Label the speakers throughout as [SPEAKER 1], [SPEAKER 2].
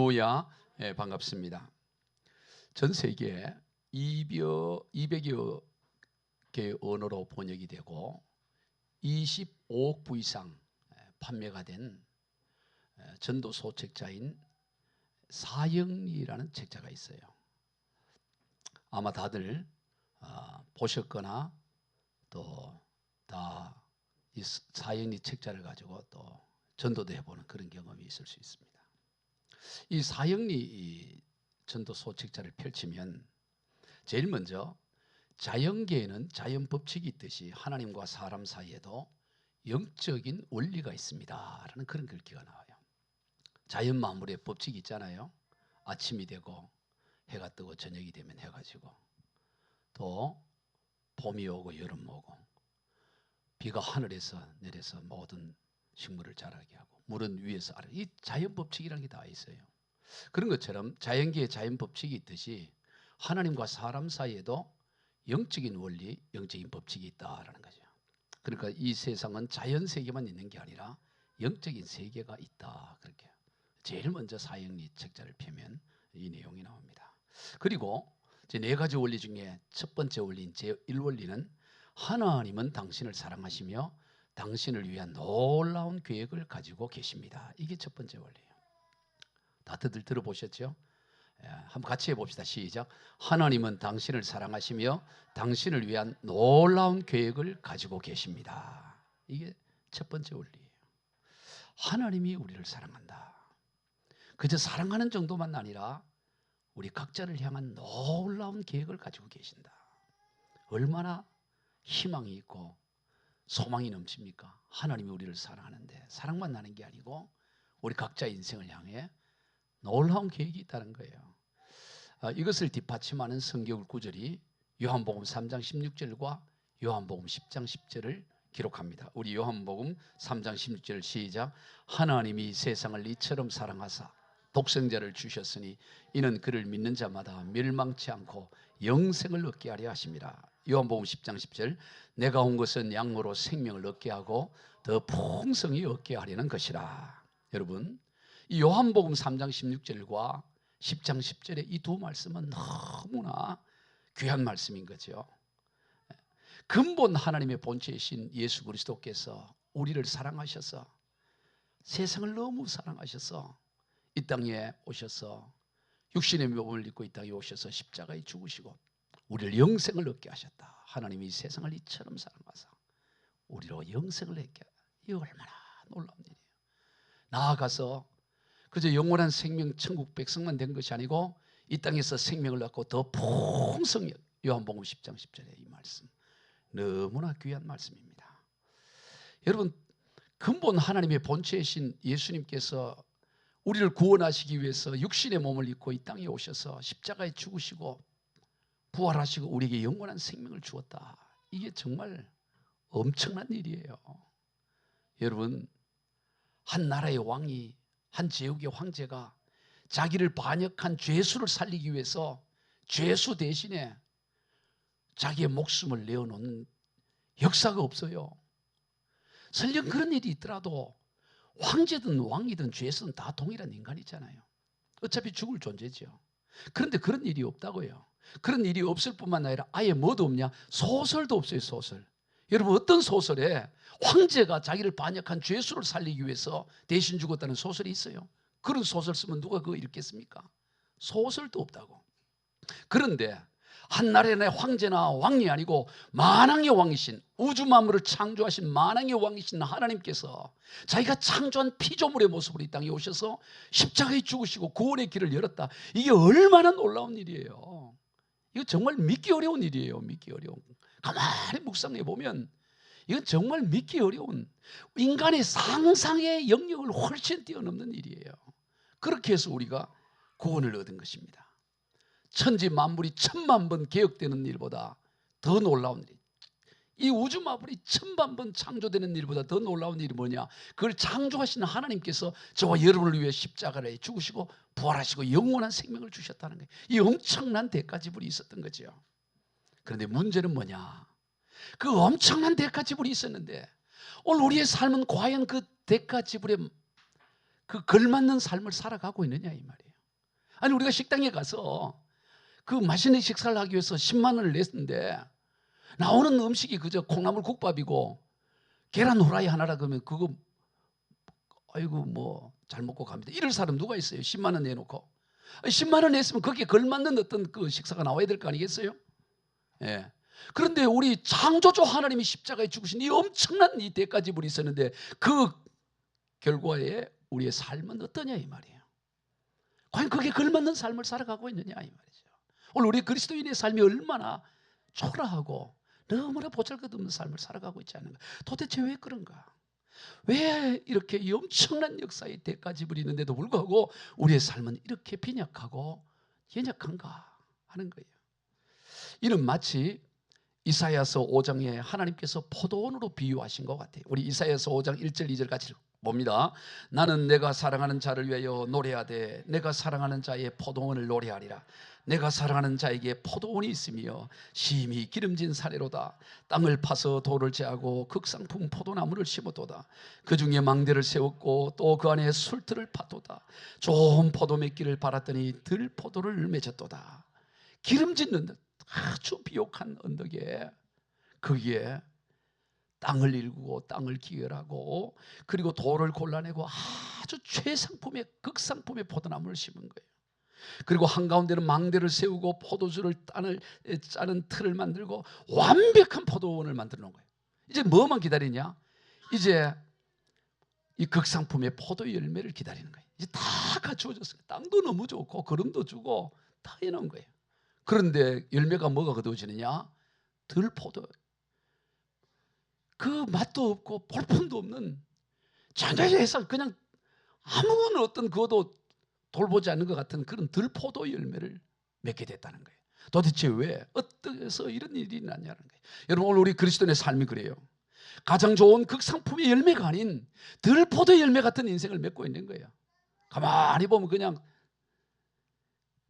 [SPEAKER 1] 할렐루야. 반갑습니다. 전 세계에 200여 개의 언어로 번역이 되고 25억 부 이상 판매가 된 전도 소책자인 사형리라는 책자가 있어요. 아마 다들 보셨거나 또 다 이 사형리 책자를 가지고 또 전도도 해보는 그런 경험이 있을 수 있습니다. 이 사형리 전도 소책자를 펼치면 제일 먼저 자연계에는 자연 법칙이 있듯이 하나님과 사람 사이에도 영적인 원리가 있습니다 라는 그런 글귀가 나와요. 자연 만물의 법칙이 있잖아요. 아침이 되고 해가 뜨고 저녁이 되면 해가 지고 또 봄이 오고 여름 오고 비가 하늘에서 내려서 모든 식물을 자라게 하고 물은 위에서 아래, 이 자연 법칙이라는 게 다 있어요. 그런 것처럼 자연계에 자연 법칙이 있듯이 하나님과 사람 사이에도 영적인 원리, 영적인 법칙이 있다라는 거죠. 그러니까 이 세상은 자연 세계만 있는 게 아니라 영적인 세계가 있다. 그렇게 제일 먼저 사형리 책자를 펴면 이 내용이 나옵니다. 그리고 제 네 가지 원리 중에 첫 번째 원리인 제1원리는 하나님은 당신을 사랑하시며 당신을 위한 놀라운 계획을 가지고 계십니다. 이게 첫 번째 원리예요. 다들 들어보셨죠? 한번 같이 해봅시다. 시작. 하나님은 당신을 사랑하시며 당신을 위한 놀라운 계획을 가지고 계십니다. 이게 첫 번째 원리예요. 하나님이 우리를 사랑한다. 그저 사랑하는 정도만 아니라 우리 각자를 향한 놀라운 계획을 가지고 계신다. 얼마나 희망이 있고 소망이 넘칩니까? 하나님이 우리를 사랑하는데 사랑만 나는 게 아니고 우리 각자의 인생을 향해 놀라운 계획이 있다는 거예요. 이것을 뒷받침하는 성경 구절이 요한복음 3장 16절과 요한복음 10장 10절을 기록합니다. 우리 요한복음 3장 16절 시작. 하나님이 세상을 이처럼 사랑하사 독생자를 주셨으니 이는 그를 믿는 자마다 멸망치 않고 영생을 얻게 하려 하심이라. 요한복음 10장 10절 내가 온 것은 양으로 생명을 얻게 하고 더 풍성히 얻게 하려는 것이라. 여러분, 이 요한복음 3장 16절과 10장 10절의 이 두 말씀은 너무나 귀한 말씀인 거죠. 근본 하나님의 본체이신 예수 그리스도께서 우리를 사랑하셔서 세상을 너무 사랑하셔서 이 땅에 오셔서 육신의 몸을 입고 이 땅에 오셔서 십자가에 죽으시고 우리를 영생을 얻게 하셨다. 하나님이 세상을 이처럼 사랑하사 우리로 영생을 얻게 하셨다. 이 얼마나 놀라운 일이에요. 나아가서 그저 영원한 생명 천국 백성만 된 것이 아니고 이 땅에서 생명을 얻고 더 풍성히 요한복음 10장 10절의 이 말씀 너무나 귀한 말씀입니다. 여러분, 근본 하나님의 본체이신 예수님께서 우리를 구원하시기 위해서 육신의 몸을 입고 이 땅에 오셔서 십자가에 죽으시고 부활하시고 우리에게 영원한 생명을 주었다. 이게 정말 엄청난 일이에요. 여러분, 한 나라의 왕이 한 제국의 황제가 자기를 반역한 죄수를 살리기 위해서 죄수 대신에 자기의 목숨을 내어놓는 역사가 없어요. 설령 그런 일이 있더라도 황제든 왕이든 죄수든 다 동일한 인간이잖아요. 어차피 죽을 존재죠. 그런데 그런 일이 없다고요. 그런 일이 없을 뿐만 아니라 아예 뭐도 없냐? 소설도 없어요. 소설. 여러분, 어떤 소설에 황제가 자기를 반역한 죄수를 살리기 위해서 대신 죽었다는 소설이 있어요? 그런 소설 쓰면 누가 그거 읽겠습니까? 소설도 없다고. 그런데 한 나라의 황제나 왕이 아니고 만왕의 왕이신, 우주 만물을 창조하신 만왕의 왕이신 하나님께서 자기가 창조한 피조물의 모습으로 이 땅에 오셔서 십자가에 죽으시고 구원의 길을 열었다. 이게 얼마나 놀라운 일이에요. 이거 정말 믿기 어려운 일이에요. 믿기 어려운. 가만히 묵상해 보면 이건 정말 믿기 어려운, 인간의 상상의 영역을 훨씬 뛰어넘는 일이에요. 그렇게 해서 우리가 구원을 얻은 것입니다. 천지 만물이 1000만 번 개혁되는 일보다 더 놀라운 일, 이 우주 만물이 1000만 번 창조되는 일보다 더 놀라운 일이 뭐냐? 그걸 창조하신 하나님께서 저와 여러분을 위해 십자가에 죽으시고 부활하시고 영원한 생명을 주셨다는 거예요. 이 엄청난 대가 지불이 있었던 거죠. 그런데 문제는 뭐냐? 그 엄청난 대가 지불이 있었는데 오늘 우리의 삶은 과연 그 대가 지불에 그 걸맞는 삶을 살아가고 있느냐 이 말이에요. 아니 우리가 식당에 가서 그 맛있는 식사를 하기 위해서 10만 원을 냈는데 나오는 음식이 그저 콩나물 국밥이고 계란 후라이 하나라 그러면 그거 아이고 뭐 잘 먹고 갑니다. 이럴 사람 누가 있어요? 10만 원 내놓고 10만 원 냈으면 거기에 걸맞는 어떤 그 식사가 나와야 될 거 아니겠어요? 예. 그런데 우리 창조주 하나님이 십자가에 죽으신 이 엄청난 이 대가 지불이 있었는데 그 결과에 우리의 삶은 어떠냐 이 말이에요. 과연 그게 걸맞는 삶을 살아가고 있느냐 이 말이죠. 오늘 우리 그리스도인의 삶이 얼마나 초라하고 너무나 보잘것없는 삶을 살아가고 있지 않은가. 도대체 왜 그런가? 왜 이렇게 이 엄청난 역사의 대가 지불이 있는데도 불구하고 우리의 삶은 이렇게 빈약하고 연약한가 하는 거예요. 이는 마치 이사야서 5장에 하나님께서 포도원으로 비유하신 것 같아요. 우리 이사야서 5장 1절 2절 같이 봅니다. 나는 내가 사랑하는 자를 위하여 노래하되 내가 사랑하는 자의 포도원을 노래하리라. 내가 사랑하는 자에게 포도원이 있으며 심히 기름진 사래로다. 땅을 파서 돌을 제하고 극상품 포도나무를 심었도다. 그 중에 망대를 세웠고 또 그 안에 술틀을 팠도다. 좋은 포도 맺기를 바랐더니 들포도를 맺었도다. 기름진 언덕, 아주 비옥한 언덕에 거기에 땅을 일구고 땅을 기결하고 그리고 돌을 골라내고 아주 최상품의 극상품의 포도나무를 심은 거예요. 그리고 한가운데는 망대를 세우고 포도주를 짜는 틀을 만들고 완벽한 포도원을 만들어 놓은 거예요. 이제 뭐만 기다리냐? 이제 이 극상품의 포도 열매를 기다리는 거예요. 이제 다 갖추어졌어요. 땅도 너무 좋고 거름도 주고 다 해놓은 거예요. 그런데 열매가 뭐가 거두어지느냐? 들포도. 그 맛도 없고 볼품도 없는 전자에서 그냥 아무런 어떤 그것도 돌보지 않는 것 같은 그런 들포도 열매를 맺게 됐다는 거예요. 도대체 왜? 어떻게서 이런 일이 났냐는 거예요. 여러분 오늘 우리 그리스도인의 삶이 그래요. 가장 좋은 극상품의 열매가 아닌 들포도 열매 같은 인생을 맺고 있는 거예요. 가만히 보면 그냥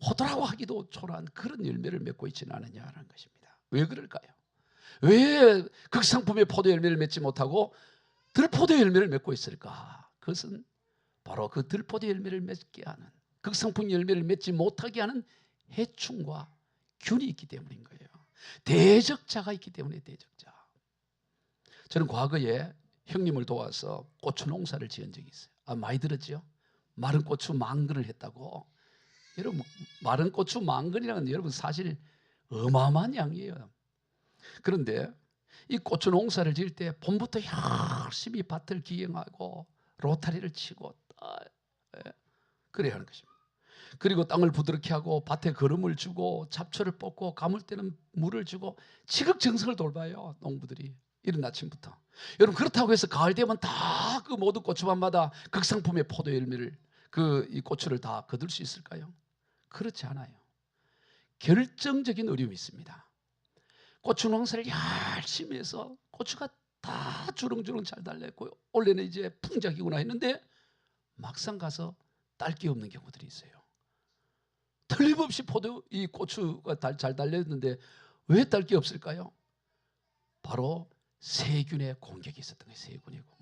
[SPEAKER 1] 포도라고 하기도 초라한 그런 열매를 맺고 있지는 않느냐라는 것입니다. 왜 그럴까요? 왜 극상품의 포도 열매를 맺지 못하고 들포도 열매를 맺고 있을까? 그것은 바로 그 들포도 열매를 맺게 하는 극상품 열매를 맺지 못하게 하는 해충과 균이 있기 때문인 거예요. 대적자가 있기 때문에 대적자. 저는 과거에 형님을 도와서 고추 농사를 지은 적이 있어요. 많이 들었죠? 마른 고추 망근을 했다고. 여러분 마른 고추 망근이라는 여러분 사실 어마어마한 양이에요. 그런데 이 고추 농사를 지을 때 봄부터 열심히 밭을 기행하고 로타리를 치고 그래야 하는 것입니다. 그리고 땅을 부드럽게 하고 밭에 거름을 주고 잡초를 뽑고 가물 때는 물을 주고 지극정성을 돌봐요. 농부들이 이른 아침부터. 여러분 그렇다고 해서 가을 되면 다 그 모든 고추밭마다 극상품의 포도 열매를 이 고추를 다 거둘 수 있을까요? 그렇지 않아요. 결정적인 어려움이 있습니다. 고추 농사를 열심히 해서 고추가 다 주렁주렁 잘 달렸고 원래는 이제 풍작이구나 했는데 막상 가서 딸기 없는 경우들이 있어요. 틀림없이 이 고추가 잘 달렸는데 왜 딸기 없을까요? 바로 세균의 공격이 있었던 거예요. 세균의 공격.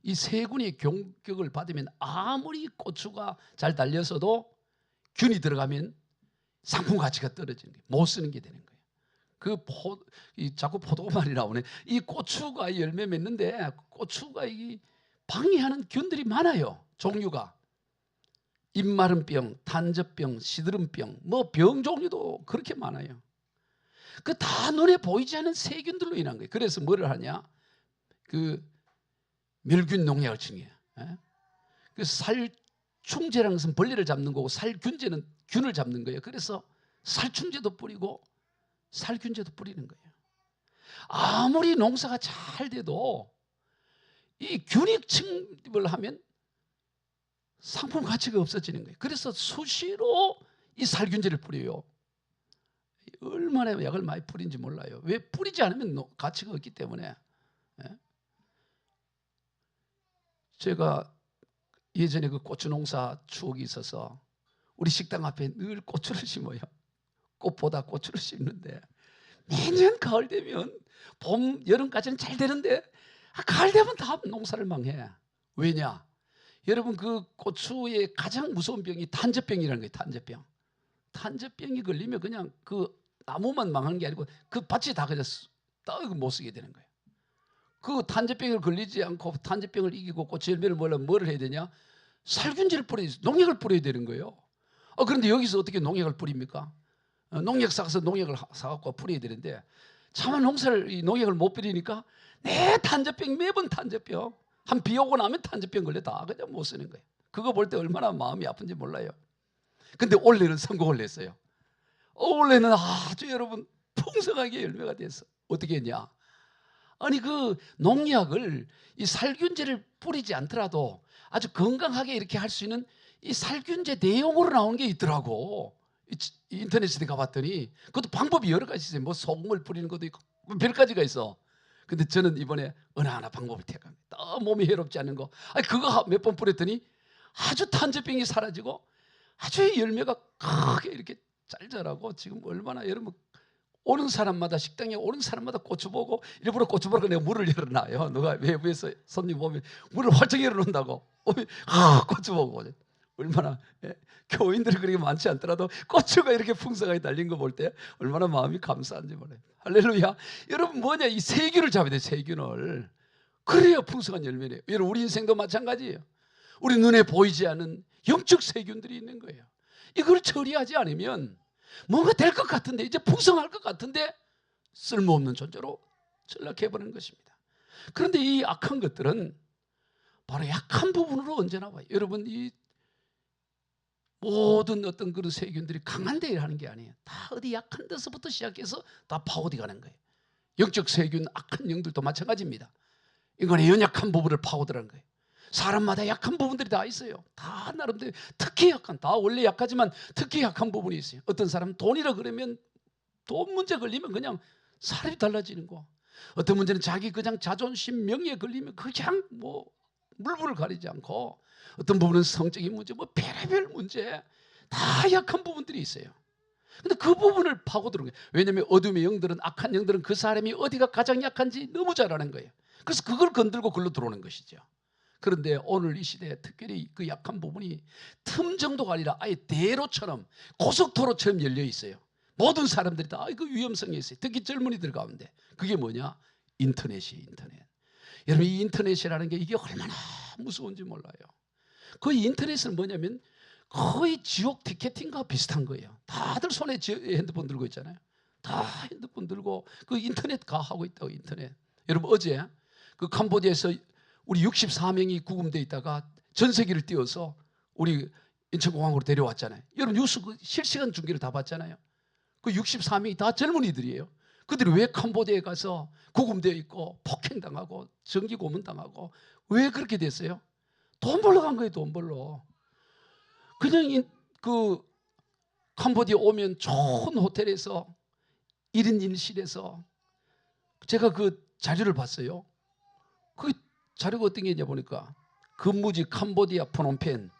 [SPEAKER 1] 이 세균의 공격을 받으면 아무리 고추가 잘 달려서도 균이 들어가면 상품 가치가 떨어지는 거예요. 못 쓰는 게 되는 거예요. 자꾸 포도가 말이 나오네. 이 고추가 열매 맺는데 고추가 방해하는 균들이 많아요. 종류가. 입마른병, 탄저병, 시드름병, 뭐 병 종류도 그렇게 많아요. 그 다 눈에 보이지 않는 세균들로 인한 거예요. 그래서 뭐를 하냐? 멸균 농약을 칭해요. 그 살충제라는 것은 벌레를 잡는 거고 살균제는 균을 잡는 거예요. 그래서 살충제도 뿌리고 살균제도 뿌리는 거예요. 아무리 농사가 잘 돼도 이 균이 침입을 하면 상품 가치가 없어지는 거예요. 그래서 수시로 이 살균제를 뿌려요. 얼마나 약을 많이 뿌린지 몰라요. 왜 뿌리지 않으면 가치가 없기 때문에. 제가 예전에 그 고추 농사 추억이 있어서 우리 식당 앞에 늘 고추를 심어요. 꽃보다 고추를 심는데 매년 가을 되면 봄, 여름까지는 잘 되는데 가을 되면 다 농사를 망해. 왜냐? 여러분 그 고추의 가장 무서운 병이 탄저병이라는 거예요. 탄저병. 탄저병이 걸리면 그냥 그 나무만 망하는 게 아니고 그 밭이 다 그냥 떡 못 쓰게 되는 거예요. 그 탄저병을 걸리지 않고 탄저병을 이기고 고추 열매를 먹으려면 뭐를 해야 되냐? 살균제를 뿌려야 돼요. 농약을 뿌려야 되는 거예요. 그런데 여기서 어떻게 농약을 뿌립니까? 농약 사서 농약을 사갖고 뿌려야 되는데 차마 농사를 이 농약을 못 뿌리니까 내 탄저병 매번 탄저병 한 비 오고 나면 탄저병 걸려 다 그냥 못 쓰는 거예요. 그거 볼 때 얼마나 마음이 아픈지 몰라요. 근데 올해는 성공을 했어요. 올해는 아주 여러분 풍성하게 열매가 됐어. 어떻게 했냐? 아니 그 농약을 이 살균제를 뿌리지 않더라도 아주 건강하게 이렇게 할 수 있는 이 살균제 내용으로 나오는 게 있더라고. 인터넷에 가봤더니 그것도 방법이 여러 가지 있어요. 뭐 소금을 뿌리는 것도 있고 별 가지가 있어. 근데 저는 이번에 어느 하나 방법을 택합니다. 몸이 해롭지 않은 거. 아니 그거 몇 번 뿌렸더니 아주 탄저병이 사라지고 아주 열매가 크게 이렇게 잘 자라고 지금 얼마나 여러분 오는 사람마다 식당에 오는 사람마다 고추 보고 일부러 고추 보라고 내가 문을 열어놔요. 누가 외부에서 손님 오면 문을 활짝 열어놓는다고. 고추 보고 얼마나 교인들이 그렇게 많지 않더라도 고추가 이렇게 풍성하게 달린 거 볼 때 얼마나 마음이 감사한지 몰라요. 할렐루야. 여러분 뭐냐 이 세균을 잡아야 돼요. 세균을. 그래야 풍성한 열매래요. 여러분 우리 인생도 마찬가지예요. 우리 눈에 보이지 않는 영적 세균들이 있는 거예요. 이걸 처리하지 않으면 뭔가 될 것 같은데 이제 풍성할 것 같은데 쓸모없는 존재로 전락해버리는 것입니다. 그런데 이 악한 것들은 바로 약한 부분으로 언제나 와요. 여러분 이 모든 어떤 그런 세균들이 강한 데에 하는 게 아니에요. 다 어디 약한 데서부터 시작해서 다 파고디 가는 거예요. 영적 세균, 악한 영들도 마찬가지입니다. 인간의 연약한 부분을 파고들라는 거예요. 사람마다 약한 부분들이 다 있어요. 다 나름대로 특히 약한, 다 원래 약하지만 특히 약한 부분이 있어요. 어떤 사람은 돈이라 그러면 돈 문제 걸리면 그냥 사람이 달라지는 거. 어떤 문제는 자기 그냥 자존심, 명예에 걸리면 그냥 뭐 물불을 가리지 않고 어떤 부분은 성적인 문제, 뭐 별의별 문제 다 약한 부분들이 있어요. 근데 그 부분을 파고드는 거예요. 왜냐하면 어둠의 영들은 악한 영들은 그 사람이 어디가 가장 약한지 너무 잘 아는 거예요. 그래서 그걸 건들고 글로 들어오는 것이죠. 그런데 오늘 이 시대에 특별히 그 약한 부분이 틈 정도가 아니라 아예 대로처럼 고속도로처럼 열려 있어요. 모든 사람들이 다 그 위험성이 있어요. 특히 젊은이들 가운데. 그게 뭐냐? 인터넷이에요. 인터넷. 여러분 이 인터넷이라는 게 이게 얼마나 무서운지 몰라요. 그 인터넷은 뭐냐면 거의 지옥 티켓팅과 비슷한 거예요. 다들 손에 핸드폰 들고 있잖아요. 다 핸드폰 들고 그 인터넷 하고 있다고. 인터넷. 여러분 어제 그 캄보디아에서 우리 64명이 구금되어 있다가 전세기를 띄워서 우리 인천공항으로 데려왔잖아요. 여러분 뉴스 그 실시간 중계를 다 봤잖아요. 그 64명이 다 젊은이들이에요. 그들이 왜 캄보디아에 가서 구금되어 있고 폭행당하고 정기 고문당하고 왜 그렇게 됐어요? 돈 벌러 간 거예요. 돈 벌러. 그냥 그 캄보디아 오면 좋은 호텔에서 1인 1실에서 제가 그 자료를 봤어요. 그 자료가 어떤 게 있냐 보니까 근무지 캄보디아 프놈펜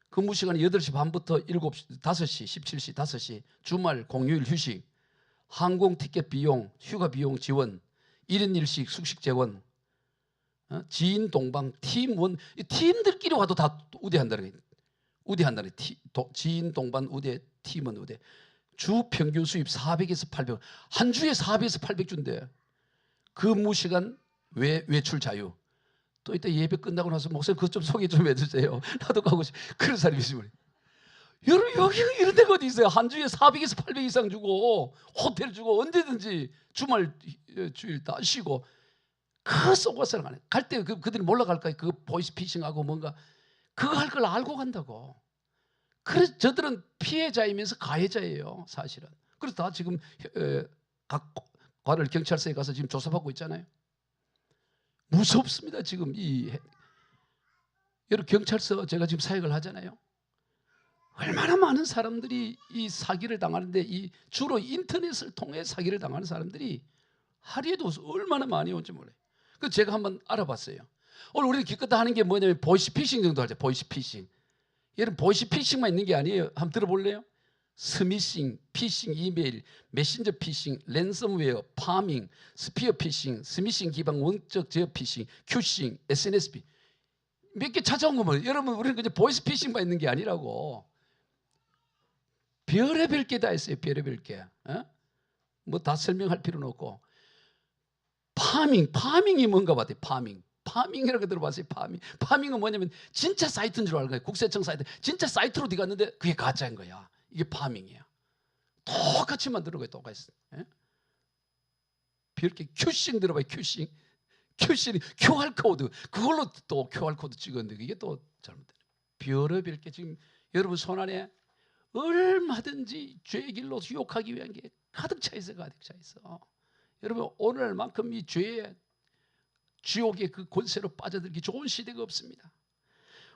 [SPEAKER 1] 근무 시간이 8시 반부터 7시, 5시, 17시, 5시 주말 공휴일 휴식 항공 티켓 비용, 휴가 비용 지원 1인 1식 숙식 재원 지인 동방 팀원 팀들끼리 와도 다 우대한다는 거예요. 우대한다는 거예요. 지인 동반 우대 팀원 우대 주 평균 수입 400에서 800 한 주에 400에서 800 준대. 근무 시간 외출 자유. 또 이따 예배 끝나고 나서 목사님 그것 좀 소개 좀 해주세요. 나도 가고 싶어. 그런 사람이 있으면 여러분 여기 이런 데가 어디 있어요. 한 주에 400에서 800 이상 주고 호텔 주고 언제든지 주말 주일 다 쉬고 그 속옷을 가네. 갈 때 그들이 몰라 갈까? 그 보이스피싱하고 뭔가 그거 할 걸 알고 간다고. 그래서 저들은 피해자이면서 가해자예요. 사실은. 그래서 다 지금 각 관할 경찰서에 가서 지금 조사받고 있잖아요. 무섭습니다. 지금 여러분 경찰서 제가 지금 사역을 하잖아요. 얼마나 많은 사람들이 이 사기를 당하는데 이 주로 인터넷을 통해 사기를 당하는 사람들이 하루에도 얼마나 많이 온지 몰라요. 그래서 제가 한번 알아봤어요. 오늘 우리는 기껏 하는 게 뭐냐면 보이스피싱 정도 하죠. 보이스피싱. 여러분 보이스피싱만 있는 게 아니에요. 한번 들어볼래요? 스미싱, 피싱 이메일, 메신저 피싱, 랜섬웨어, 파밍, 스피어 피싱, 스미싱 기반 원적 제어 피싱, 큐싱, SNS 몇 개 찾아온 거면 여러분 우리는 그냥 보이스피싱만 있는 게 아니라고. 별의별 게 다 있어요. 별의별 게. 뭐 다 설명할 필요는 없고. 파밍이 뭔가 봤대요. 파밍이라고 들어봤어요. 파밍은 뭐냐면 진짜 사이트인 줄 알고 거예요. 국세청 사이트. 진짜 사이트로 네가 갔는데 그게 가짜인 거야. 이게 파밍이야. 똑같이 만드는 거예요. 똑같이. 이렇게 큐싱 들어봐요. 큐싱이 QR코드. 그걸로 또 QR코드 찍었는데 이게 또 잘못되네. 별의별 게 지금 여러분 손 안에 얼마든지 죄의 길로 유혹하기 위한 게 가득 차 있어. 여러분 오늘만큼 이 죄의 지옥의 그 권세로 빠져들기 좋은 시대가 없습니다.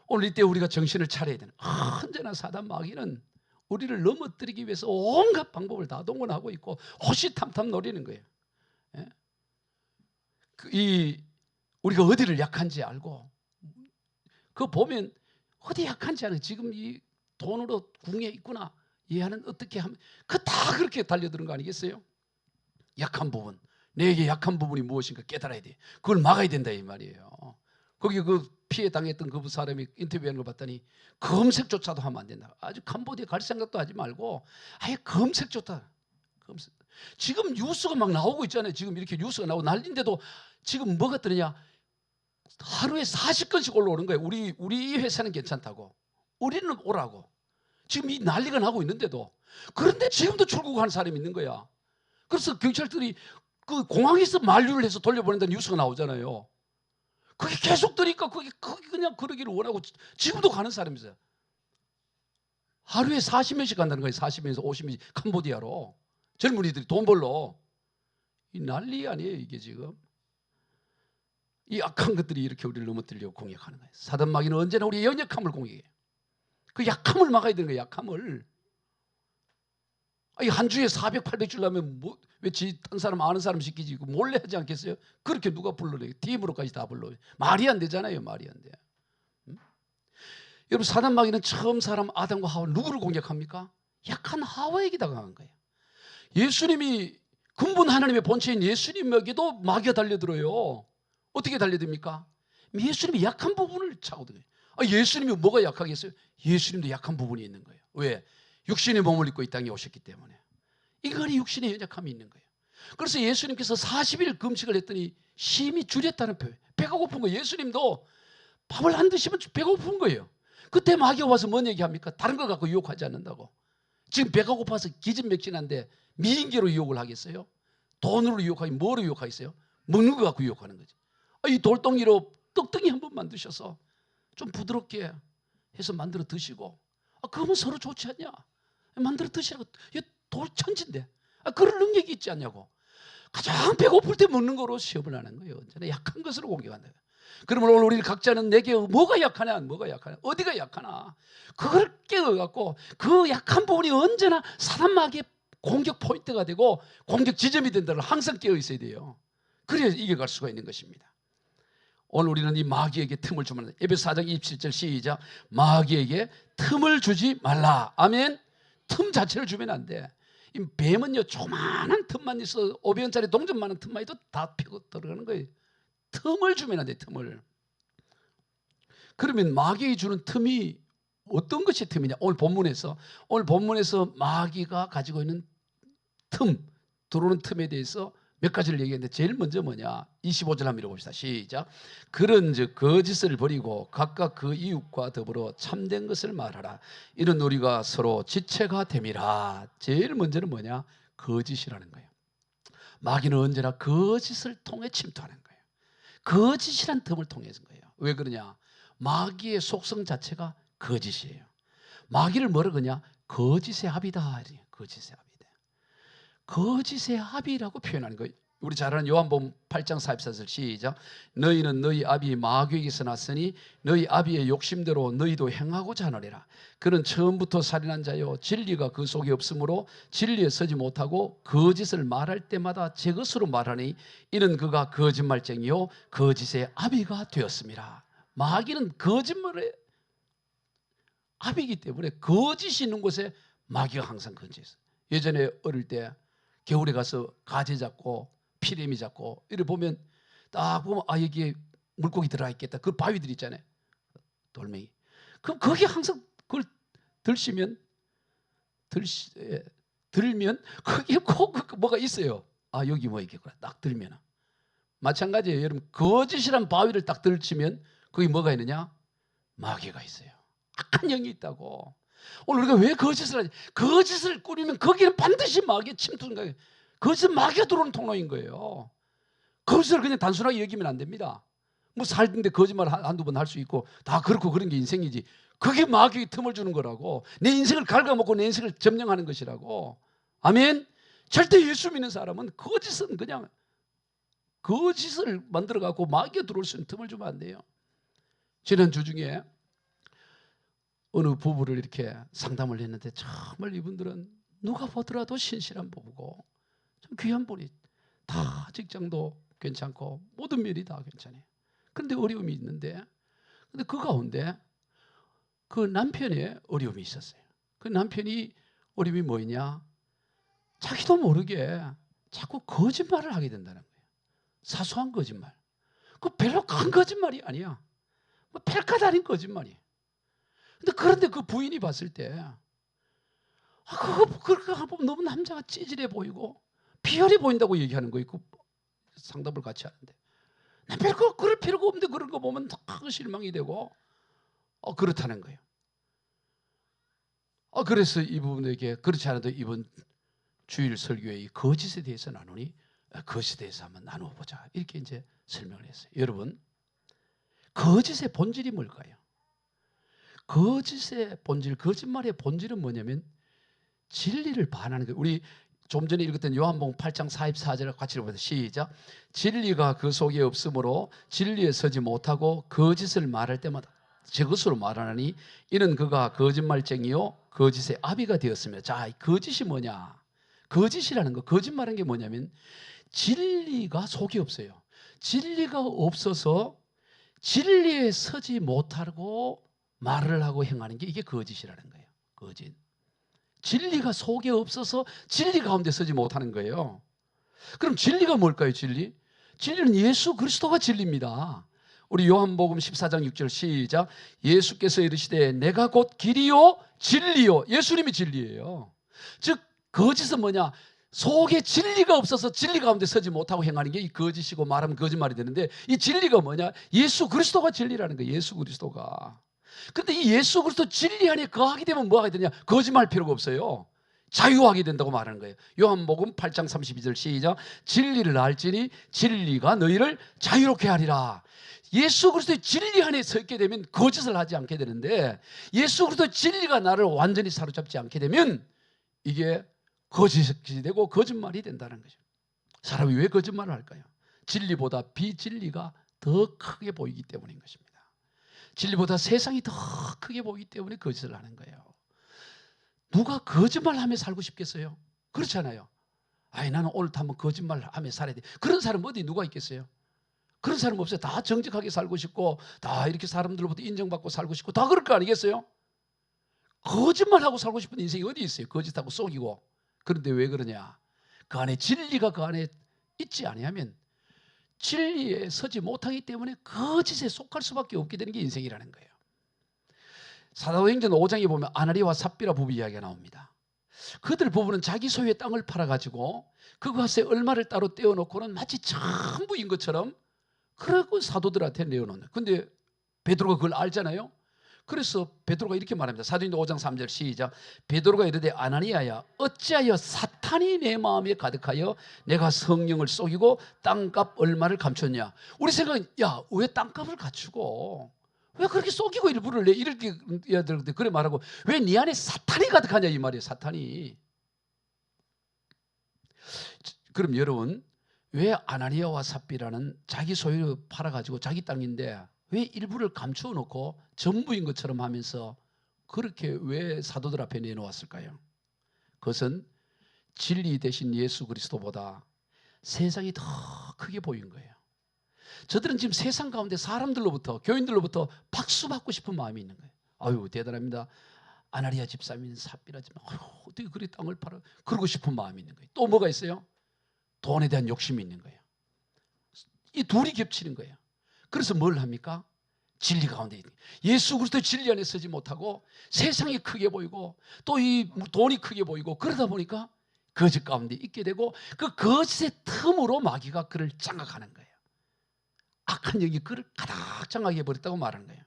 [SPEAKER 1] 오늘 이때 우리가 정신을 차려야 되는, 언제나 사단 마귀는 우리를 넘어뜨리기 위해서 온갖 방법을 다 동원하고 있고 호시탐탐 노리는 거예요. 우리가 어디를 약한지 알고, 그거 보면 어디 약한지 아는, 지금 이 돈으로 궁에 있구나, 얘는 어떻게 하면, 그 다 그렇게 달려드는 거 아니겠어요? 약한 부분, 내게 약한 부분이 무엇인가 깨달아야 돼. 그걸 막아야 된다 이 말이에요. 거기 그 피해 당했던 그 사람이 인터뷰하는 걸 봤더니 검색조차도 하면 안 된다. 아주 캄보디아 갈 생각도 하지 말고 아예 검색조차. 지금 뉴스가 막 나오고 있잖아요. 지금 이렇게 뉴스가 나오고 난리인데도 지금 뭐가 뜨느냐, 하루에 40건씩 올라오는 거예요. 우리 회사는 괜찮다고, 우리는 오라고. 지금 이 난리가 나고 있는데도, 그런데 지금도 출국하는 사람이 있는 거야. 그래서 경찰들이 그 공항에서 만류를 해서 돌려보낸다는 뉴스가 나오잖아요. 그게 계속 뜨니까 그게 그냥 그러기를 원하고 지금도 가는 사람이 있어요. 하루에 40명씩 간다는 거예요. 40명에서 50명씩 캄보디아로. 젊은이들이 돈 벌러. 이 난리 아니에요 이게 지금. 이 악한 것들이 이렇게 우리를 넘어뜨리려고 공격하는 거예요. 사단 마귀는 언제나 우리의 연약함을 공격해요. 그 약함을 막아야 되는 거예요. 약함을. 한 주에 400, 800 주려면 왜 딴 사람 아는 사람 시키지? 몰래 하지 않겠어요? 그렇게 누가 불러내요? 팀으로까지 다 불러요. 말이 안 되잖아요. 말이 안 돼. 여러분 사단 마귀는 처음 사람 아담과 하와 누구를 공격합니까? 약한 하와에게 당한 거예요. 예수님이 근본 하나님의 본체인 예수님에게도 마귀가 달려들어요. 어떻게 달려듭니까? 예수님이 약한 부분을 차거든요. 예수님이 뭐가 약하겠어요? 예수님도 약한 부분이 있는 거예요. 왜? 육신의 몸을 입고 이 땅에 오셨기 때문에. 이거는 육신의 연약함이 있는 거예요. 그래서 예수님께서 40일 금식을 했더니 심히 줄였다는 표현. 배가 고픈 거예요. 예수님도 밥을 안 드시면 배가 고픈 거예요. 그때 마귀가 와서 뭔 얘기합니까? 다른 걸 갖고 유혹하지 않는다고. 지금 배가 고파서 기진맥진한데 미인계로 유혹을 하겠어요? 돈으로 유혹하기, 뭐로 유혹하겠어요? 먹는 거 갖고 유혹하는 거지. 이 돌덩이로 떡덩이 한번 만드셔서 좀 부드럽게 해서 만들어 드시고, 그러면 서로 좋지 않냐? 만들어 드시라고. 돌천지인데 그런 능력이 있지 않냐고. 가장 배고플 때 먹는 거로 시험을 하는 거예요. 언제나 약한 것으로 공격한다. 그러면 오늘 우리 각자는 내게 뭐가 약하냐, 어디가 약하나, 그걸 깨어갖고 그 약한 부분이 언제나 사단 마귀의 공격 포인트가 되고 공격 지점이 된다는 걸 항상 깨어 있어야 돼요. 그래야 이겨갈 수가 있는 것입니다. 오늘 우리는 이 마귀에게 틈을 주면, 에베소 4장 27절 시작. 마귀에게 틈을 주지 말라. 아멘. 틈 자체를 주면 안 돼. 이 뱀은요, 조그마한 틈만 있어, 500원짜리 동전만한 틈만 있어도 다 피고 들어가는 거예요. 틈을 주면 안 돼. 틈을. 그러면 마귀가 주는 틈이 어떤 것이 틈이냐? 오늘 본문에서 마귀가 가지고 있는 틈, 들어오는 틈에 대해서 몇 가지를 얘기했는데, 제일 먼저 뭐냐? 25절 한번 읽어봅시다. 시작. 그런즉 거짓을 버리고 각각 그 이웃과 더불어 참된 것을 말하라. 이런 우리가 서로 지체가 됨이라. 제일 먼저는 뭐냐? 거짓이라는 거예요. 마귀는 언제나 거짓을 통해 침투하는 거예요. 거짓이란 틈을 통해서 거예요. 왜 그러냐? 마귀의 속성 자체가 거짓이에요. 마귀를 뭐라 그러냐? 거짓의 합이다. 거짓의 합. 거짓의 합이라고 표현하는 거예요. 우리 잘 아는 요한복음 8장 44절 시작. 너희는 너희 아비 마귀에게서 났으니 너희 아비의 욕심대로 너희도 행하고자 하느니라. 그는 처음부터 살인한 자요, 진리가 그 속에 없으므로 진리에 서지 못하고 거짓을 말할 때마다 제 것으로 말하니 이는 그가 거짓말쟁이요 거짓의 아비가 되었습니다. 마귀는 거짓말의 아비이기 때문에 거짓이 있는 곳에 마귀가 항상 건재했어요. 예전에 어릴 때 겨울에 가서 가재 잡고 피레미 잡고 이래 보면 딱 보면 여기에 물고기 들어가 있겠다. 그 바위들 있잖아요. 돌멩이. 그럼 거기 항상 그걸 들면 거기에 꼭 뭐가 있어요. 아, 여기 뭐 있겠구나. 딱 들면. 마찬가지예요. 여러분, 거짓이란 바위를 딱 들치면 거기 뭐가 있느냐? 마귀가 있어요. 악한 영이 있다고. 오늘 우리가 왜 거짓을 하지? 거짓을 꾸리면 거기는 반드시 마귀의 침투인 거예요. 거짓은 마귀가 들어오는 통로인 거예요. 거짓을 그냥 단순하게 여기면 안 됩니다. 뭐 살는데 거짓말 한두 번 할 수 있고 다 그렇고 그런 게 인생이지. 그게 마귀의 틈을 주는 거라고. 내 인생을 갉아먹고 내 인생을 점령하는 것이라고. 아멘. 절대 예수 믿는 사람은 거짓은 그냥 거짓을 만들어갖고 마귀가 들어올 수 있는 틈을 주면 안 돼요. 지난주 중에 어느 부부를 이렇게 상담을 했는데 정말 이분들은 누가 보더라도 신실한 부부고 좀 귀한 분이, 다 직장도 괜찮고 모든 면이 다 괜찮아요. 그런데 어려움이 있는데, 근데 그 가운데 그 남편의 어려움이 있었어요. 그 남편이 어려움이 뭐냐? 자기도 모르게 자꾸 거짓말을 하게 된다는 거예요. 사소한 거짓말. 그 별로 큰 거짓말이 아니야. 뭐 별것 아닌 거짓말이에요. 그런데 그 부인이 봤을 때, 그거 보면 너무 남자가 찌질해 보이고 비열해 보인다고 얘기하는 거예요. 그 상담을 같이 하는데, 별거 그럴 필요가 없는데 그런 거 보면 더 실망이 되고 그렇다는 거예요. 그래서 이분에게 그렇지 않아도 이번 주일 설교에 이 거짓에 대해서 나누니 거짓에 대해서 한번 나누어보자, 이렇게 이제 설명을 했어요. 여러분, 거짓의 본질이 뭘까요? 거짓의 본질, 거짓말의 본질은 뭐냐면 진리를 반하는 거예요. 우리 좀 전에 읽었던 요한복음 8장 44절을 같이 읽어보세요. 시작. 진리가 그 속에 없으므로 진리에 서지 못하고 거짓을 말할 때마다 저것으로 말하나니 이는 그가 거짓말쟁이요 거짓의 아비가 되었으며. 자, 거짓이 뭐냐? 거짓이라는 거, 거짓말하는 게 뭐냐면 진리가 속에 없어요. 진리가 없어서 진리에 서지 못하고 말을 하고 행하는 게 이게 거짓이라는 거예요. 거짓. 진리가 속에 없어서 진리 가운데 서지 못하는 거예요. 그럼 진리가 뭘까요? 진리? 진리는 예수 그리스도가 진리입니다. 우리 요한복음 14장 6절 시작. 예수께서 이르시되 내가 곧 길이요 진리요. 예수님이 진리예요. 즉 거짓은 뭐냐? 속에 진리가 없어서 진리 가운데 서지 못하고 행하는 게 이 거짓이고 말하면 거짓말이 되는데, 이 진리가 뭐냐? 예수 그리스도가 진리라는 거예요. 예수 그리스도가. 근데 이 예수 그리스도 진리 안에 거하게 되면 뭐 하게 되냐? 거짓말 필요가 없어요. 자유하게 된다고 말하는 거예요. 요한복음 8장 32절 시작. 진리를 알지니 진리가 너희를 자유롭게 하리라. 예수 그리스도의 진리 안에 서 있게 되면 거짓을 하지 않게 되는데, 예수 그리스도의 진리가 나를 완전히 사로잡지 않게 되면 이게 거짓이 되고 거짓말이 된다는 거죠. 사람이 왜 거짓말을 할까요? 진리보다 비진리가 더 크게 보이기 때문인 것입니다. 진리보다 세상이 더 크게 보이기 때문에 거짓을 하는 거예요. 누가 거짓말하며 살고 싶겠어요? 그렇잖아요. 나는 오늘도 한번 거짓말하며 살아야 돼. 그런 사람 어디 누가 있겠어요? 그런 사람 없어요. 다 정직하게 살고 싶고 다 이렇게 사람들로부터 인정받고 살고 싶고 다 그럴 거 아니겠어요? 거짓말하고 살고 싶은 인생이 어디 있어요? 거짓하고 속이고. 그런데 왜 그러냐? 그 안에 진리가 그 안에 있지 아니하면 진리에 서지 못하기 때문에 거짓에 속할 수밖에 없게 되는 게 인생이라는 거예요. 사도행전 5장에 보면 아나니아와 삽비라 부부 이야기가 나옵니다. 그들 부부는 자기 소유의 땅을 팔아가지고 그것에 얼마를 따로 떼어놓고는 마치 전부인 것처럼 그러고 사도들한테 내어놓는. 근데 베드로가 그걸 알잖아요. 그래서 베드로가 이렇게 말합니다. 사도행전 5장 3절 시작. 베드로가 이르되 아나니아야 어찌하여 사탄이 내 마음에 가득하여 내가 성령을 속이고 땅값 얼마를 감췄냐. 우리 생각은 야, 왜 땅값을 갖추고 왜 그렇게 속이고 일부를 내 이렇게 그래 말하고 왜 네 안에 사탄이 가득하냐 이 말이에요. 사탄이. 그럼 여러분, 왜 아나니아와 삽비라는 자기 소유를 팔아가지고 자기 땅인데 왜 일부를 감추어 놓고 전부인 것처럼 하면서 그렇게 왜 사도들 앞에 내놓았을까요? 그것은 진리 대신 예수 그리스도보다 세상이 더 크게 보인 거예요. 저들은 지금 세상 가운데 사람들로부터, 교인들로부터 박수 받고 싶은 마음이 있는 거예요. 아유, 대단합니다. 아나니아 집사님, 삽비라 집사님, 어떻게 그리 땅을 팔아? 그러고 싶은 마음이 있는 거예요. 또 뭐가 있어요? 돈에 대한 욕심이 있는 거예요. 이 둘이 겹치는 거예요. 그래서 뭘 합니까? 진리 가운데 있는, 예수 그리스도 진리 안에 서지 못하고 세상이 크게 보이고 또 이 돈이 크게 보이고 그러다 보니까 거짓 가운데 있게 되고 그 거짓의 틈으로 마귀가 그를 장악하는 거예요. 악한 영이 그를 가득 장악해 버렸다고 말하는 거예요.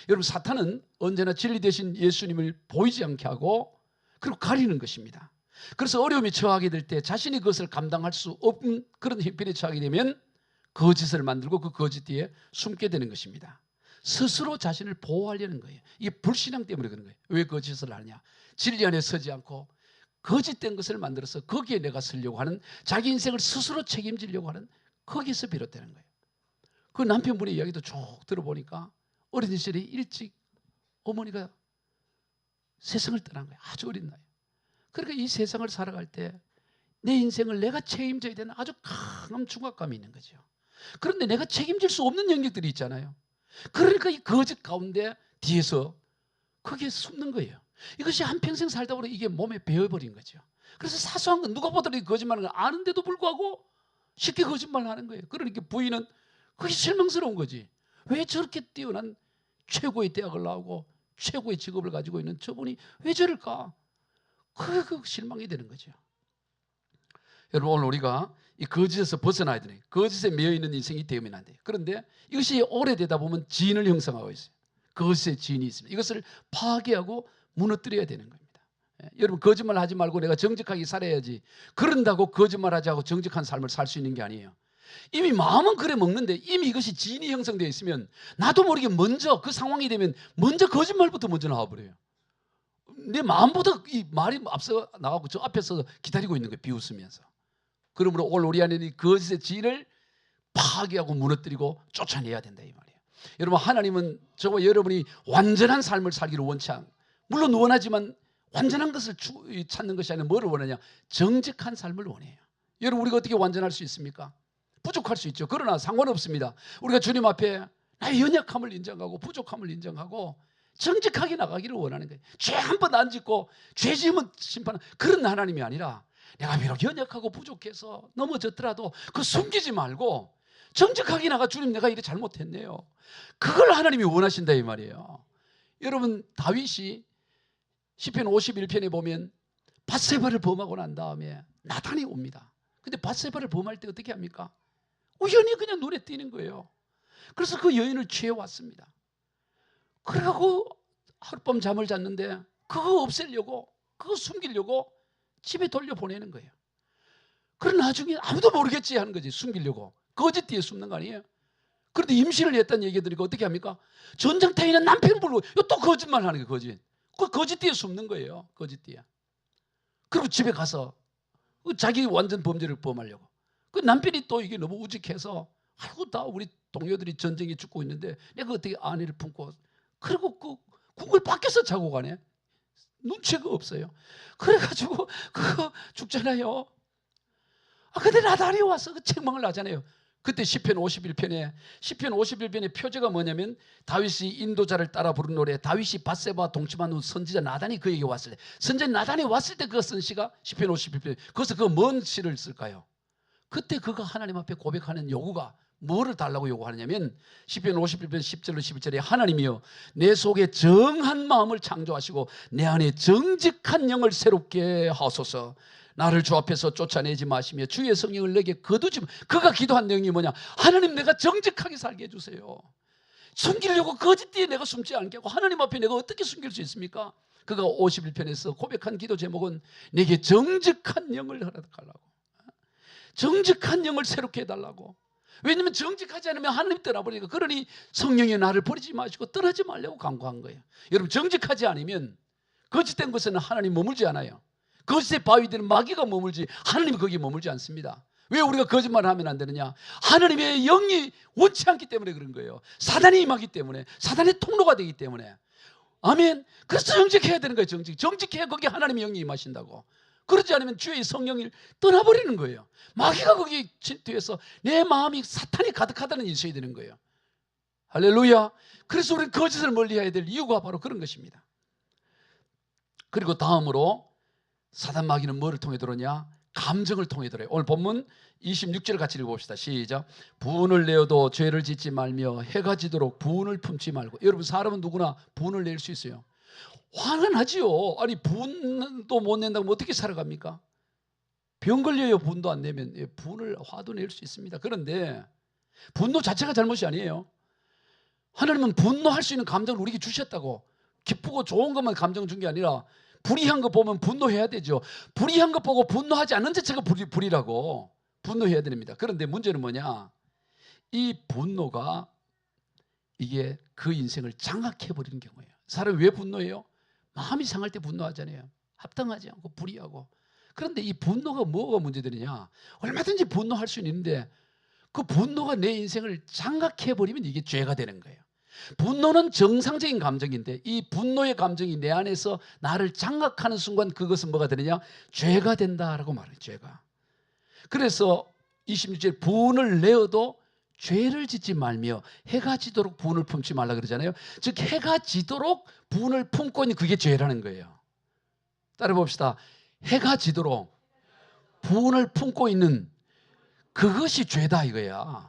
[SPEAKER 1] 여러분, 사탄은 언제나 진리 대신 예수님을 보이지 않게 하고 그리고 가리는 것입니다. 그래서 어려움에 처하게 될 때 자신이 그것을 감당할 수 없는 그런 형편에 처하게 되면 거짓을 만들고 그 거짓 뒤에 숨게 되는 것입니다. 스스로 자신을 보호하려는 거예요. 이게 불신앙 때문에 그런 거예요. 왜 거짓을 하느냐? 진리 안에 서지 않고 거짓된 것을 만들어서 거기에 내가 서려고 하는, 자기 인생을 스스로 책임지려고 하는, 거기서 비롯되는 거예요. 그 남편분의 이야기도 쭉 들어보니까 어린 시절에 일찍 어머니가 세상을 떠난 거예요. 아주 어린 나이. 그러니까 이 세상을 살아갈 때 내 인생을 내가 책임져야 되는 아주 강한 중압감이 있는 거죠. 그런데 내가 책임질 수 없는 영역들이 있잖아요. 그러니까 이 거짓 가운데 뒤에서 거기에 숨는 거예요. 이것이 한평생 살다 보니 이게 몸에 배어버린 거죠. 그래서 사소한 건 누가 보더라도 거짓말하는 걸 아는데도 불구하고 쉽게 거짓말하는 거예요. 그러니까 부인은 그게 실망스러운 거지. 왜 저렇게 뛰어난 최고의 대학을 나오고 최고의 직업을 가지고 있는 저분이 왜 저럴까? 그 실망이 되는 거죠. 여러분, 오늘 우리가 이 거짓에서 벗어나야 되네. 거짓에 매여있는 인생이 되면 안 돼요. 그런데 이것이 오래되다 보면 지인을 형성하고 있어요. 거짓의 지인이 있습니다. 이것을 파괴하고 무너뜨려야 되는 겁니다. 여러분, 거짓말 하지 말고 내가 정직하게 살아야지, 그런다고 거짓말하지 않고 정직한 삶을 살 수 있는 게 아니에요. 이미 마음은 그래 먹는데 이미 이것이 지인이 형성되어 있으면 나도 모르게 먼저 그 상황이 되면 먼저 거짓말부터 먼저 나와버려요. 내 마음보다 이 말이 앞서 나가고 저 앞에서 기다리고 있는 거예요. 비웃으면서. 그러므로 오늘 우리 안에 이 거짓의 지인을 파괴하고 무너뜨리고 쫓아내야 된다 이 말이에요. 여러분, 하나님은 저와 여러분이 완전한 삶을 살기를 원치 않고, 물론 원하지만 완전한 것을 찾는 것이 아니라 뭐를 원하냐? 정직한 삶을 원해요. 여러분, 우리가 어떻게 완전할 수 있습니까? 부족할 수 있죠. 그러나 상관없습니다. 우리가 주님 앞에 나의 연약함을 인정하고 부족함을 인정하고 정직하게 나가기를 원하는 거예요. 죄 한 번 안 짓고 죄 지으면 심판하는 그런 하나님이 아니라, 내가 비록 연약하고 부족해서 넘어졌더라도 그거 숨기지 말고 정직하게 나가. 주님, 내가 이래 잘못했네요. 그걸 하나님이 원하신다 이 말이에요. 여러분, 다윗이 시편 51편에 보면 밧세바를 범하고 난 다음에 나단이 옵니다. 근데 밧세바를 범할 때 어떻게 합니까? 우연히 그냥 눈에 띄는 거예요. 그래서 그 여인을 취해왔습니다. 그러고 하룻밤 잠을 잤는데 그거 없애려고, 그거 숨기려고 집에 돌려보내는 거예요. 그런 나중에 아무도 모르겠지 하는 거지. 숨기려고. 거짓 뒤에 숨는 거 아니에요? 그런데 임신을 했다는 얘기 들으니까 어떻게 합니까? 전장타이는 남편 부르고 또 거짓말 하는 거예요. 거짓. 그 거짓 뒤에 숨는 거예요. 거짓 뒤에. 그리고 집에 가서 자기 완전 범죄를 범하려고. 그 남편이 또 이게 너무 우직해서, 아이고 다 우리 동료들이 전쟁에 죽고 있는데 내가 어떻게 아내를 품고, 그리고 그 국을 밖에서 자고 가네. 눈치가 없어요. 그래가지고 그거 죽잖아요. 근데 나단이 와서 그 책망을 하잖아요. 그때 시편 51편의 표제가 뭐냐면, 다윗이 인도자를 따라 부른 노래, 다윗이 밧세바와 동침한 후 선지자 나단이 그에게 왔을 때, 선지자 나단이 왔을 때 그 쓴 시가 시편 51편. 거기서 그 뭔 시를 쓸까요? 그때 그가 하나님 앞에 고백하는 요구가 뭐를 달라고 요구하느냐면, 시편 51편 10절로 11절에 하나님이여 내 속에 정한 마음을 창조하시고 내 안에 정직한 영을 새롭게 하소서. 나를 주 앞에서 쫓아내지 마시며 주의 성령을 내게 거두지 마. 그가 기도한 내용이 뭐냐? 하나님, 내가 정직하게 살게 해주세요. 숨기려고 거짓 뒤에 내가 숨지 않게 하고 하나님 앞에 내가 어떻게 숨길 수 있습니까? 그가 51편에서 고백한 기도 제목은 내게 정직한 영을 허락하라고, 정직한 영을 새롭게 해달라고. 왜냐하면 정직하지 않으면 하나님 떠나버리니까. 그러니 성령이 나를 버리지 마시고 떠나지 말라고 간구한 거예요. 여러분, 정직하지 않으면 거짓된 것에는 하나님 머물지 않아요. 거짓의 바위들은 마귀가 머물지 하나님이 거기에 머물지 않습니다. 왜 우리가 거짓말을 하면 안 되느냐? 하나님의 영이 원치 않기 때문에 그런 거예요. 사단이 임하기 때문에, 사단의 통로가 되기 때문에. 아멘. 그래서 정직해야 되는 거예요. 정직해야 거기에 하나님의 영이 임하신다고. 그렇지 않으면 주의 성령을 떠나버리는 거예요. 마귀가 거기 뒤에서 내 마음이 사탄이 가득하다는 게 있어야 되는 거예요. 할렐루야. 그래서 우리는 거짓을 멀리해야 될 이유가 바로 그런 것입니다. 그리고 다음으로 사단 마귀는 뭐를 통해 들어오냐? 감정을 통해 들어요. 오늘 본문 26절 같이 읽어봅시다. 시작. 분을 내어도 죄를 짓지 말며 해가 지도록 분을 품지 말고. 여러분, 사람은 누구나 분을 낼 수 있어요. 화는 하지요. 아니, 분도 못 낸다고 어떻게 살아갑니까? 병 걸려요. 분도 안 내면. 분을, 화도 낼 수 있습니다. 그런데 분노 자체가 잘못이 아니에요. 하나님은 분노할 수 있는 감정을 우리에게 주셨다고. 기쁘고 좋은 것만 감정 준 게 아니라 불의한 거 보면 분노해야 되죠. 불의한 거 보고 분노하지 않는 자체가 불의라고. 분노해야 됩니다. 그런데 문제는 뭐냐? 이 분노가 이게 그 인생을 장악해버리는 경우예요. 사람이 왜 분노해요? 마음이 상할 때 분노하잖아요. 합당하지 않고 불의하고. 그런데 이 분노가 뭐가 문제되느냐? 얼마든지 분노할 수는 있는데 그 분노가 내 인생을 장악해버리면 이게 죄가 되는 거예요. 분노는 정상적인 감정인데 이 분노의 감정이 내 안에서 나를 장악하는 순간 그것은 뭐가 되느냐? 죄가 된다라고 말해요. 죄가. 그래서 26절 분을 내어도 죄를 짓지 말며 해가 지도록 분을 품지 말라 그러잖아요. 즉 해가 지도록 분을 품고 있는 그게 죄라는 거예요. 따라 봅시다. 해가 지도록 분을 품고 있는 그것이 죄다 이거야.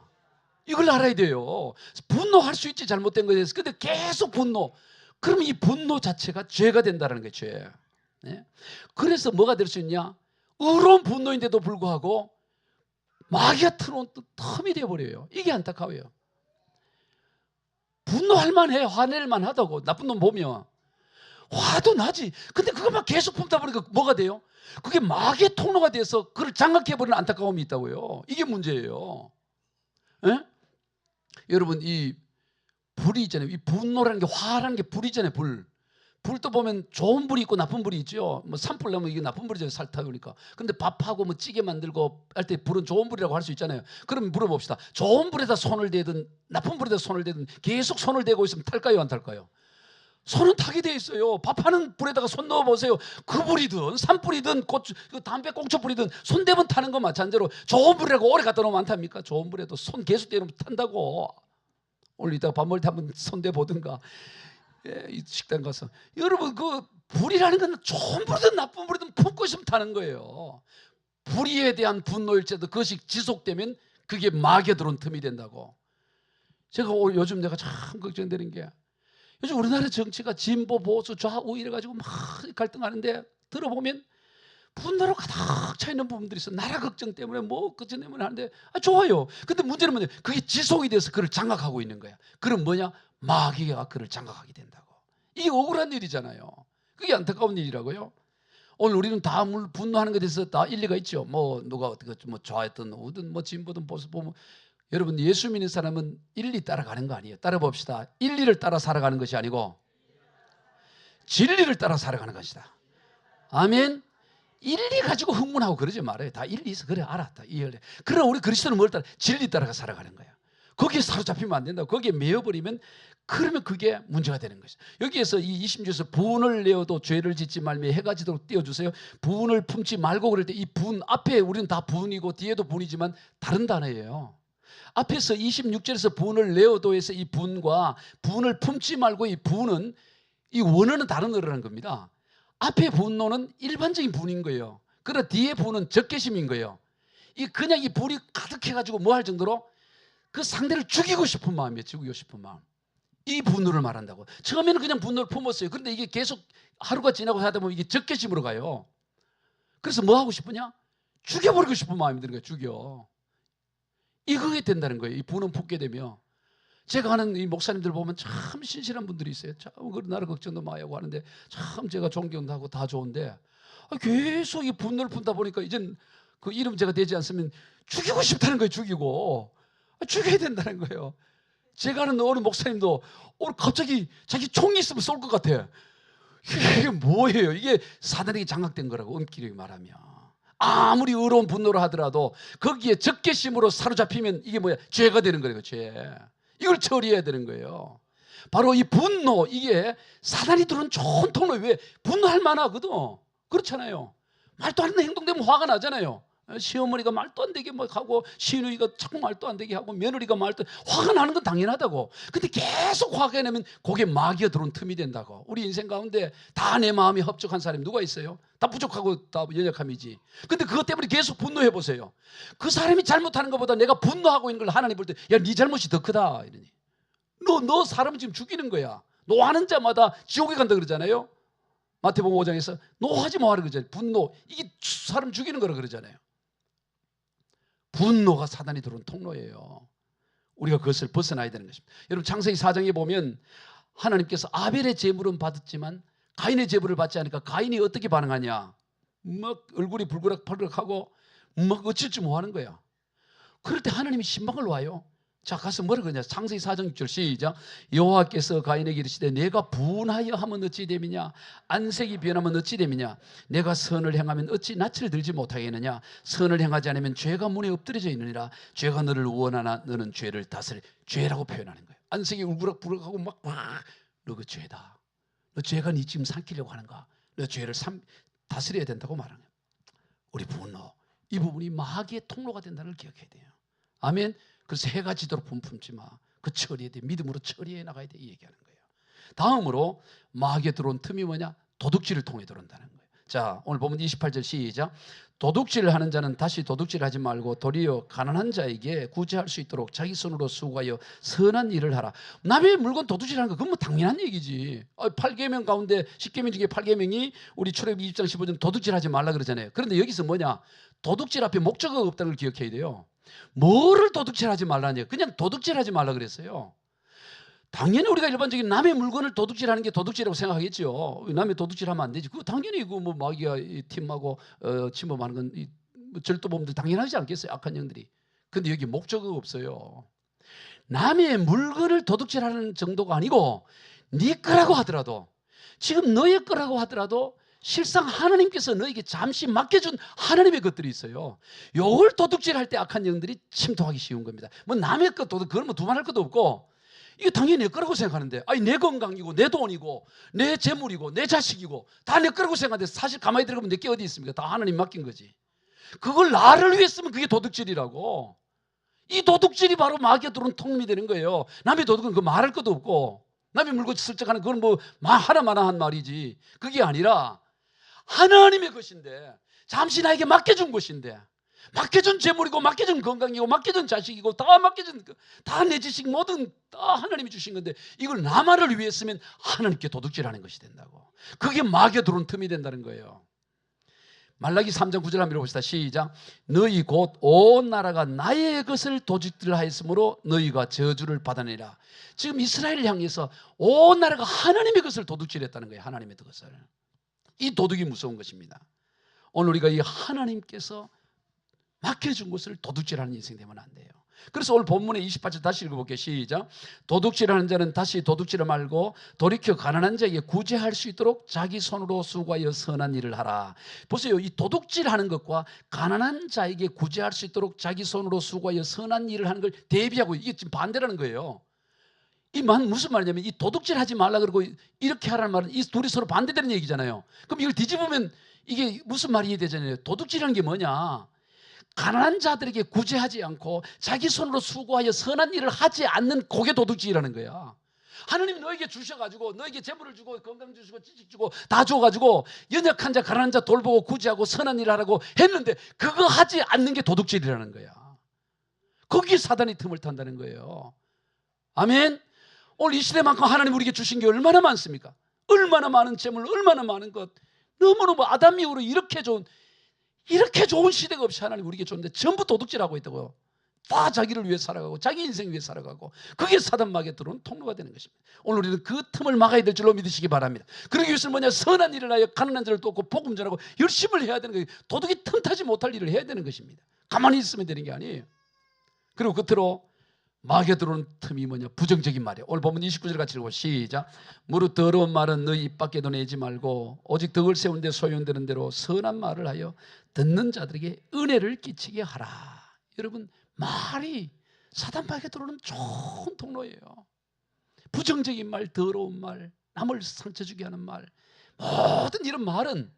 [SPEAKER 1] 이걸 알아야 돼요. 분노할 수 있지, 잘못된 것에 대해서. 근데 계속 분노. 그러면 이 분노 자체가 죄가 된다는 거예요. 죄. 네? 그래서 뭐가 될 수 있냐? 의로운 분노인데도 불구하고 마귀가 틀어놓은 틈이 되어버려요. 이게 안타까워요. 분노할 만해. 화낼 만하다고. 나쁜 놈 보면 화도 나지. 근데 그것만 계속 품다 보니까 뭐가 돼요? 그게 마귀의 통로가 돼서 그걸 장악해버리는 안타까움이 있다고요. 이게 문제예요. 에? 여러분, 이 불이 있잖아요. 이 분노라는 게, 화라는 게 불이잖아요. 불도 보면 좋은 불이 있고 나쁜 불이 있죠. 뭐 산불 나면 이게 나쁜 불이잖아요. 살 타오니까. 근데 밥하고 뭐 찌개 만들고 할 때 불은 좋은 불이라고 할 수 있잖아요. 그럼 물어봅시다. 좋은 불에다 손을 대든 나쁜 불에다 손을 대든 계속 손을 대고 있으면 탈까요, 안 탈까요? 손은 타게 돼 있어요. 밥하는 불에다가 손 넣어보세요. 그 불이든 산불이든 고추, 담배 꽁초불이든 손 대면 타는 거 마찬가지로 좋은 불이라고 오래 갖다 놓으면 안 탑니까? 좋은 불에도 손 계속 대면 탄다고. 오늘 이따가 밥 먹을 때 한번 손 대보든가. 예, 이 식당 가서. 여러분, 그 불이라는 건 좋은 불이든 나쁜 불이든 품고 있으면 타는 거예요. 불의에 대한 분노일지라도 그것이 지속되면 그게 마귀가 들어온 틈이 된다고. 제가 요즘 내가 참 걱정되는 게, 요즘 우리나라 정치가 진보, 보수, 좌우 이래가지고 막 갈등하는데 들어보면 분노로 가득 차 있는 부분들이 있어. 나라 걱정 때문에 뭐 걱정 때문에 하는데 좋아요. 근데 문제는 뭐냐? 그게 지속이 돼서 그를 장악하고 있는 거야. 그럼 뭐냐? 마귀가 그를 장악하게 된다고. 이게 억울한 일이잖아요. 그게 안타까운 일이라고요. 오늘 우리는 다 분노하는 것에 대해서 다 일리가 있죠. 뭐 누가 어떻게 뭐 좌했든 우든 뭐 진보든 보수 보면, 여러분, 예수 믿는 사람은 일리 따라가는 거 아니에요. 따라 봅시다. 일리를 따라 살아가는 것이 아니고 진리를 따라 살아가는 것이다. 아멘. 일리 가지고 흥분하고 그러지 말아요. 다 일리 있어. 그래, 알았다. 이해를 해. 그러나 우리 그리스도는 뭘 따라? 진리 따라가 살아가는 거예요. 거기에 사로잡히면 안 된다고. 거기에 매여버리면, 그러면 그게 문제가 되는 것이죠. 여기에서 이 26절에서 분을 내어도 죄를 짓지 말며 해가 지도록 띄워주세요. 분을 품지 말고 그럴 때 이 분, 앞에 우리는 다 분이고 뒤에도 분이지만 다른 단어예요. 앞에서 26절에서 분을 내어도에서 이 분과 분을 품지 말고 이 분은, 이 원어는 다른 어라는 겁니다. 앞에 분노는 일반적인 분인 거예요. 그러나 뒤에 분은 적개심인 거예요. 그냥 이 불이 가득해가지고 뭐 할 정도로 그 상대를 죽이고 싶은 마음이에요. 죽이고 싶은 마음. 이 분노를 말한다고. 처음에는 그냥 분노를 품었어요. 그런데 이게 계속 하루가 지나고 하다 보면 이게 적개심으로 가요. 그래서 뭐 하고 싶으냐? 죽여버리고 싶은 마음이 드는 거예요. 죽여. 이거게 된다는 거예요. 이 분은 품게 되면. 제가 아는 이 목사님들 보면 참 신실한 분들이 있어요. 참 나라 걱정도 많이 하고 하는데 참 제가 존경도 하고 다 좋은데 계속 이 분노를 품다 보니까 이젠 그 이름 제가 되지 않으면 죽이고 싶다는 거예요. 죽여야 된다는 거예요. 제가 아는 어느 목사님도 오늘 갑자기 자기 총이 있으면 쏠 것 같아. 이게 뭐예요? 이게 사단에게 장악된 거라고, 엄격히 말하면. 아무리 의로운 분노를 하더라도 거기에 적개심으로 사로잡히면 이게 뭐야? 죄가 되는 거예요. 죄. 이걸 처리해야 되는 거예요. 바로 이 분노, 이게 사단이 들은 좋은 통로. 왜? 분노할 만하거든. 그렇잖아요. 말도 안 되는 행동 되면 화가 나잖아요. 시어머니가 말도 안 되게 뭐 하고 시누이가 자꾸 말도 안 되게 하고 며느리가 말도 화가 나는 건 당연하다고. 근데 계속 화가 나면 그게 마귀가 들어온 틈이 된다고. 우리 인생 가운데 다 내 마음이 흡족한 사람이 누가 있어요? 다 부족하고 다 연약함이지. 근데 그것 때문에 계속 분노해 보세요. 그 사람이 잘못하는 것보다 내가 분노하고 있는 걸 하나님 볼 때 야, 네 잘못이 더 크다 이러니. 너 사람을 지금 죽이는 거야. 노하는 자마다 지옥에 간다 그러잖아요. 마태복음 5장에서 노하지 마라 그러잖아요. 분노, 이게 사람 죽이는 거라 그러잖아요. 분노가 사단이 들어온 통로예요. 우리가 그것을 벗어나야 되는 것입니다. 여러분 창세기 4장에 보면 하나님께서 아벨의 제물은 받았지만 가인의 제물을 받지 않으니까 가인이 어떻게 반응하냐. 막 얼굴이 불그락팔그락하고 막 어쩔 줄 못하는 거야. 그럴 때 하나님이 신방을 와요. 자, 가서 뭐라 그러냐. 창세기 4장 6절 시작. 여호와께서 가인에게 이르시되 내가 분하여 하면 어찌 됨이냐. 안색이 변하면 어찌 됨이냐. 내가 선을 행하면 어찌 낯을 들지 못하겠느냐. 선을 행하지 않으면 죄가 문에 엎드려져 있느니라. 죄가 너를 원하나 너는 죄를 다스려. 죄라고 표현하는 거예요. 안색이 울그락불그락하고 막 너 그 죄다. 너 죄가 네 지금 삼키려고 하는가. 너 죄를 다스려야 된다고 말하는 거예요. 우리 분노, 이 부분이 마귀의 통로가 된다는 걸 기억해야 돼요. 아멘. 그래서 해가 지도록 품품지 마. 그 처리해야 돼. 믿음으로 처리해 나가야 돼. 이 얘기하는 거예요. 다음으로 마귀에 들어온 틈이 뭐냐? 도둑질을 통해 들어온다는 거예요. 자, 오늘 보면 28절 시작. 도둑질을 하는 자는 다시 도둑질하지 말고 도리어 가난한 자에게 구제할 수 있도록 자기 손으로 수고하여 선한 일을 하라. 남의 물건 도둑질하는 거 그건 뭐 당연한 얘기지. 8계명 가운데 10계명 중에 8계명이 우리 출애굽기 20장 15절 도둑질하지 말라 그러잖아요. 그런데 여기서 뭐냐? 도둑질 앞에 목적어가 없다는 걸 기억해야 돼요. 뭐를 도둑질하지 말라냐? 그냥 도둑질하지 말라 그랬어요. 당연히 우리가 일반적인 남의 물건을 도둑질하는 게 도둑질이라고 생각하겠죠. 남의 도둑질하면 안 되지. 그거 당연히 그 뭐 마귀가 팀하고 침범하는 건 절도범들 당연하지 않겠어요? 악한 영들이. 근데 여기 목적어가 없어요. 남의 물건을 도둑질하는 정도가 아니고 네 거라고 하더라도 지금 너의 거라고 하더라도 실상 하나님께서 너에게 잠시 맡겨준 하나님의 것들이 있어요. 요걸 도둑질할 때 악한 영들이 침투하기 쉬운 겁니다. 뭐 남의 것 도둑 그건 뭐 두말할 것도 없고 이게 당연히 내 거라고 생각하는데 아니 내 건강이고 내 돈이고 내 재물이고 내 자식이고 다 내 거라고 생각하는데 사실 가만히 들어보면 내 게 어디 있습니까? 다 하나님 맡긴 거지. 그걸 나를 위해 쓰면 그게 도둑질이라고. 이 도둑질이 바로 마귀가 들어온 통로이 되는 거예요. 남의 도둑은 그 말할 것도 없고 남의 물건 슬쩍하는 그건 뭐 하나마나한 말이지. 그게 아니라 하나님의 것인데 잠시 나에게 맡겨준 것인데 맡겨준 재물이고 맡겨준 건강이고 맡겨준 자식이고 다 맡겨준 다 내 지식 모든 다 하나님이 주신 건데 이걸 나만을 위해 쓰면 하나님께 도둑질하는 것이 된다고. 그게 마귀가 들어온 틈이 된다는 거예요. 말라기 3장 9절 한번 읽어봅시다. 시작. 너희 곧 온 나라가 나의 것을 도둑질하였으므로 너희가 저주를 받아내라. 지금 이스라엘을 향해서 온 나라가 하나님의 것을 도둑질했다는 거예요. 하나님의 것을. 이 도둑이 무서운 것입니다. 오늘 우리가 이 하나님께서 맡겨준 것을 도둑질하는 인생 되면 안 돼요. 그래서 오늘 본문의 28절 다시 읽어볼게요. 시작. 도둑질하는 자는 다시 도둑질을 말고 돌이켜 가난한 자에게 구제할 수 있도록 자기 손으로 수고하여 선한 일을 하라. 보세요. 이 도둑질하는 것과 가난한 자에게 구제할 수 있도록 자기 손으로 수고하여 선한 일을 하는 걸 대비하고 이게 지금 반대라는 거예요. 이 말 무슨 말이냐면 이 도둑질하지 말라 그러고 이렇게 하라는 말은 이 둘이 서로 반대되는 얘기잖아요. 그럼 이걸 뒤집으면 이게 무슨 말이 되잖아요. 도둑질하는 게 뭐냐? 가난한 자들에게 구제하지 않고 자기 손으로 수고하여 선한 일을 하지 않는 그게 도둑질이라는 거야. 하나님이 너에게 주셔가지고 너에게 재물을 주고 건강 주시고 지식 주고 다 줘가지고 연약한 자 가난한 자 돌보고 구제하고 선한 일을 하라고 했는데 그거 하지 않는 게 도둑질이라는 거야. 거기에 사단이 틈을 탄다는 거예요. 아멘. 오늘 이 시대만큼 하나님 우리에게 주신 게 얼마나 많습니까? 얼마나 많은 재물, 얼마나 많은 것. 너무너무 아담 이후로 이렇게 좋은 시대가 없이 하나님 우리에게 줬는데 전부 도둑질하고 있다고요. 다 자기를 위해 살아가고 자기 인생 위해 살아가고 그게 사단 마귀에 들어온 통로가 되는 것입니다. 오늘 우리는 그 틈을 막아야 될 줄로 믿으시기 바랍니다. 그러기 위해서는 뭐냐? 선한 일을 하여 가난한 자를 돕고 복음 전하고 열심을 해야 되는 거예요. 도둑이 틈타지 못할 일을 해야 되는 것입니다. 가만히 있으면 되는 게 아니에요. 그리고 끝으로 마귀에 들어오는 틈이 뭐냐? 부정적인 말이에요. 오늘 보면 29절 같이 읽고 시작. 무릇 더러운 말은 너희 입 밖에도 내지 말고 오직 덕을 세운 데 소용되는 대로 선한 말을 하여 듣는 자들에게 은혜를 끼치게 하라. 여러분 말이 사단 마귀에 들어오는 좋은 통로예요. 부정적인 말, 더러운 말, 남을 상처 주게 하는 말, 모든 이런 말은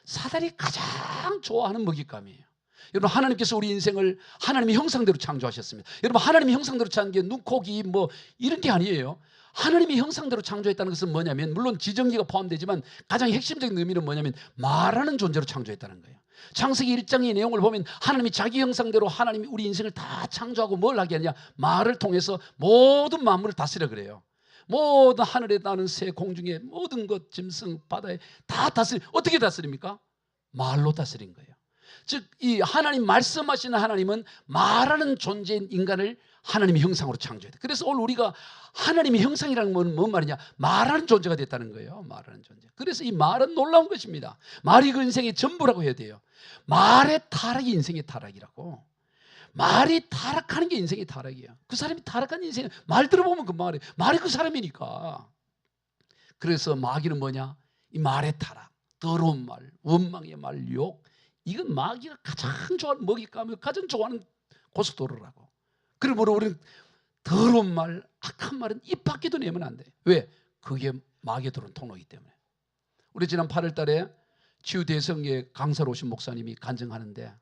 [SPEAKER 1] 사단이 가장 좋아하는 먹잇감이에요. 여러분, 하나님께서 우리 인생을 하나님의 형상대로 창조하셨습니다. 여러분, 하나님의 형상대로 창조한 게 눈, 코, 귀 뭐 이런 게 아니에요. 하나님의 형상대로 창조했다는 것은 뭐냐면, 물론 지정기가 포함되지만 가장 핵심적인 의미는 뭐냐면 말하는 존재로 창조했다는 거예요. 창세기 1장의 내용을 보면 하나님이 자기 형상대로 하나님이 우리 인생을 다 창조하고 뭘 하게 하냐, 말을 통해서 모든 만물을 다스려 그래요. 모든 하늘에 나는 새, 공중에 모든 것, 짐승, 바다에 다 어떻게 다스립니까? 말로 다스린 거예요. 즉, 이 하나님 말씀하시는 하나님은 말하는 존재인 인간을 하나님의 형상으로 창조했다. 그래서 오늘 우리가 하나님의 형상이라는 건 뭔 말이냐? 말하는 존재가 됐다는 거예요. 말하는 존재. 그래서 이 말은 놀라운 것입니다. 말이 그 인생의 전부라고 해야 돼요. 말의 타락이 인생의 타락이라고. 말이 타락하는 게 인생의 타락이에요. 그 사람이 타락한 인생, 말 들어보면 그 말이 그 사람이니까. 그래서 마귀는 뭐냐? 이 말의 타락, 더러운 말, 원망의 말, 욕. 이건 마귀가 가장 좋아하는, 먹잇감을 가장 좋아하는 고속도로라고. 그러므로 우리는 더러운 말, 악한 말은 입 밖에도 내면 안 돼. 왜? 그게 마귀에 들어온 통로이기 때문에. 우리 지난 8월 달에 치유대성에 강사로 오신 목사님이 간증하는데,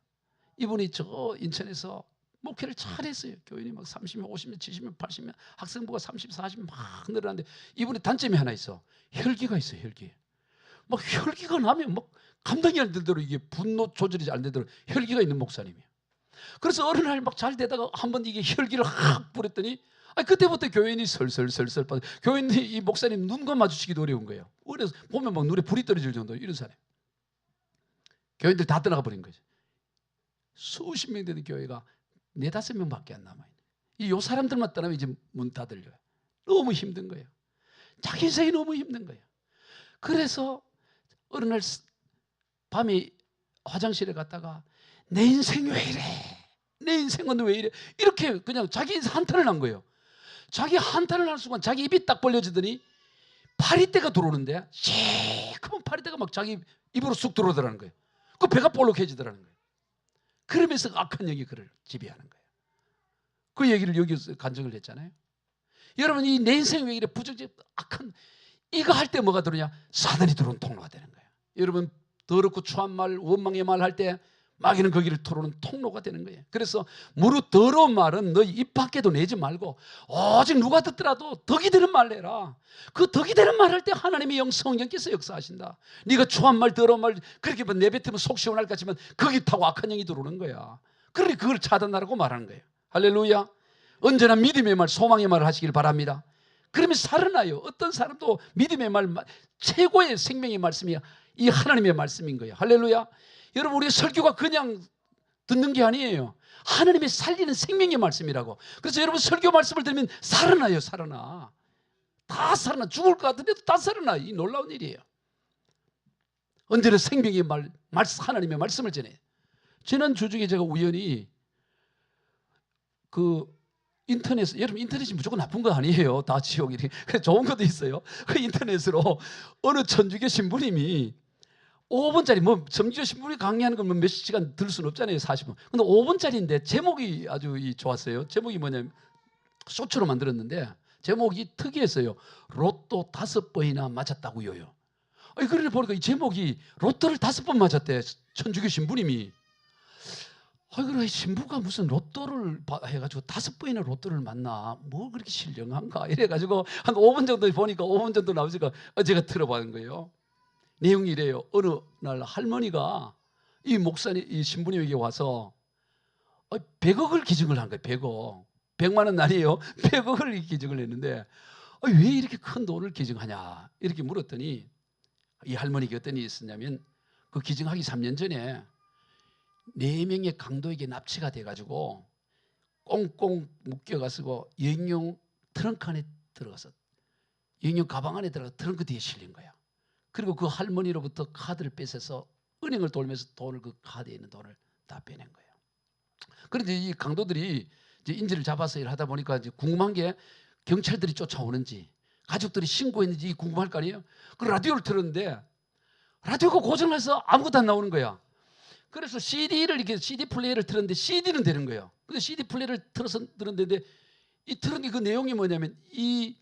[SPEAKER 1] 이분이 저 인천에서 목회를 잘했어요. 교인이 막 30명, 50명, 70명, 80명, 학생부가 30, 40명 막 늘어나는데, 이분이 단점이 하나 있어. 혈기가 있어요. 혈기. 막 혈기가 나면 막 감당이 안 되도록, 이게 분노 조절이 안 되도록 혈기가 있는 목사님이에요. 그래서 어느 날 막 잘 되다가 한번 이게 혈기를 확 부렸더니, 그때부터 교인이 설설설설 빠져. 교인이 이 목사님 눈과 마주치기도 어려운 거예요. 그래서 보면 막 눈에 불이 떨어질 정도, 이런 사람. 교인들 다 떠나가 버린 거죠. 수십 명 되는 교회가 4~5명밖에 안 남아있는. 이 사람들만 떠나면 이제 문 닫으려요. 너무 힘든 거예요. 자기 인생이 너무 힘든 거예요. 그래서 어느 날 밤에 화장실에 갔다가 내 인생 왜 이래? 내 인생은 왜 이래? 이렇게 그냥 자기 인생 한탄을 한 거예요. 자기 한탄을 하는 순간 자기 입이 딱 벌려지더니 파리떼가 들어오는데, 시커먼 파리떼가 막 자기 입으로 쑥 들어오더라는 거예요. 그 배가 볼록해지더라는 거예요. 그러면서 악한 영이 그를 지배하는 거예요. 그 얘기를 여기서 간증을 했잖아요. 여러분, 이 내 인생 왜 이래? 부정적 악한, 이거 할 때 뭐가 들어오냐? 사단이 들어온 통로가 되는 거예요. 여러분, 더럽고 추한 말, 원망의 말 할 때 마귀는 거기를 털어오는 통로가 되는 거예요. 그래서 무릇 더러운 말은 너희 입 밖에도 내지 말고 오직 누가 듣더라도 덕이 되는 말 내라. 그 덕이 되는 말 할 때 하나님의 영, 성령께서 역사하신다. 네가 추한 말, 더러운 말 그렇게 내뱉으면 속 시원할 것 같지만 거기 타고 악한 영이 들어오는 거야. 그러니 그걸 차단하라고 말하는 거예요. 할렐루야. 언제나 믿음의 말, 소망의 말을 하시길 바랍니다. 그러면 살아나요. 어떤 사람도 믿음의 말, 최고의 생명의 말씀이 이 하나님의 말씀인 거예요. 할렐루야. 여러분, 우리 설교가 그냥 듣는 게 아니에요. 하나님의 살리는 생명의 말씀이라고. 그래서 여러분, 설교 말씀을 들으면 살아나요. 살아나. 다 살아나. 죽을 것 같은데도 다 살아나. 이 놀라운 일이에요. 언제나 생명의 말, 하나님의 말씀을 전해요. 지난 주 중에 제가 우연히 인터넷, 여러분, 인터넷이 무조건 나쁜 거 아니에요. 다 지옥이. 그래서 좋은 것도 있어요. 그 인터넷으로 어느 천주교 신부님이 5분짜리, 뭐 점주교 신부님이 강의하는 건 몇 시간 들 수는 없잖아요. 40분. 근데 5분짜리인데 제목이 아주 좋았어요. 제목이 뭐냐면, 쇼츠로 만들었는데 제목이 특이했어요. 로또 5번이나 맞았다고요. 그러니 보니까 이 제목이 로또를 5번 맞았대. 천주교 신부님이. 그래, 신부가 무슨 로또를 해가지고 5번이나 로또를 맞나? 뭐 그렇게 신령한가? 이래가지고 한 5분 정도 보니까 5분 정도 나오니까 제가 들어본 거예요. 내용이 이래요. 어느 날 할머니가 이 목사님, 이 신부님에게 와서 100억을 기증을 한 거예요. 100억. 100만 원 아니에요. 100억을 기증을 했는데, 왜 이렇게 큰 돈을 기증하냐? 이렇게 물었더니 이 할머니가 어떤 일이 있었냐면, 그 기증하기 3년 전에 4명의 강도에게 납치가 돼가지고 꽁꽁 묶여가지고 여행용 트렁크 안에 들어가서, 여행용 가방 안에 들어가서 트렁크 뒤에 실린 거야. 그리고 그 할머니로부터 카드를 뺏어서 은행을 돌면서 돈을, 그 카드에 있는 돈을 다 빼낸 거예요. 그런데 이 강도들이 이제 인질을 잡아서 일하다 보니까 이제 궁금한 게, 경찰들이 쫓아오는지 가족들이 신고했는지 궁금할 거 아니에요. 그 라디오를 틀었는데 라디오가 고장나서 아무것도 안 나오는 거야. 그래서 CD를 이렇게 CD 플레이어를 틀었는데 CD는 되는 거예요. 근데 CD 플레이어를 틀어서 들었는데, 이 틀은 게 그 내용이 뭐냐면, 이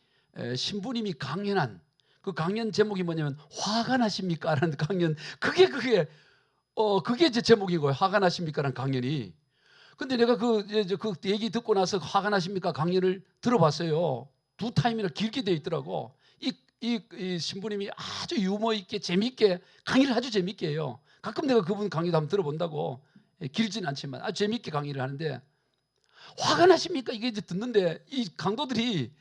[SPEAKER 1] 신부님이 강연한 그 강연 제목이 뭐냐면, 화가 나십니까? 라는 강연. 그게 그게 이제 제목인 거예요. 화가 나십니까라는 강연이. 근데 내가 그 얘기 듣고 나서 화가 나십니까 강연을 들어봤어요. 2타임이나 길게 돼 있더라고. 이 신부님이 아주 유머 있게 재밌게 강의를 아주 재밌게 해요. 가끔 내가 그분 강의도 한번 들어본다고. 길진 않지만 아주 재밌게 강의를 하는데, 화가 나십니까? 이게 이제 듣는데 이 강도들이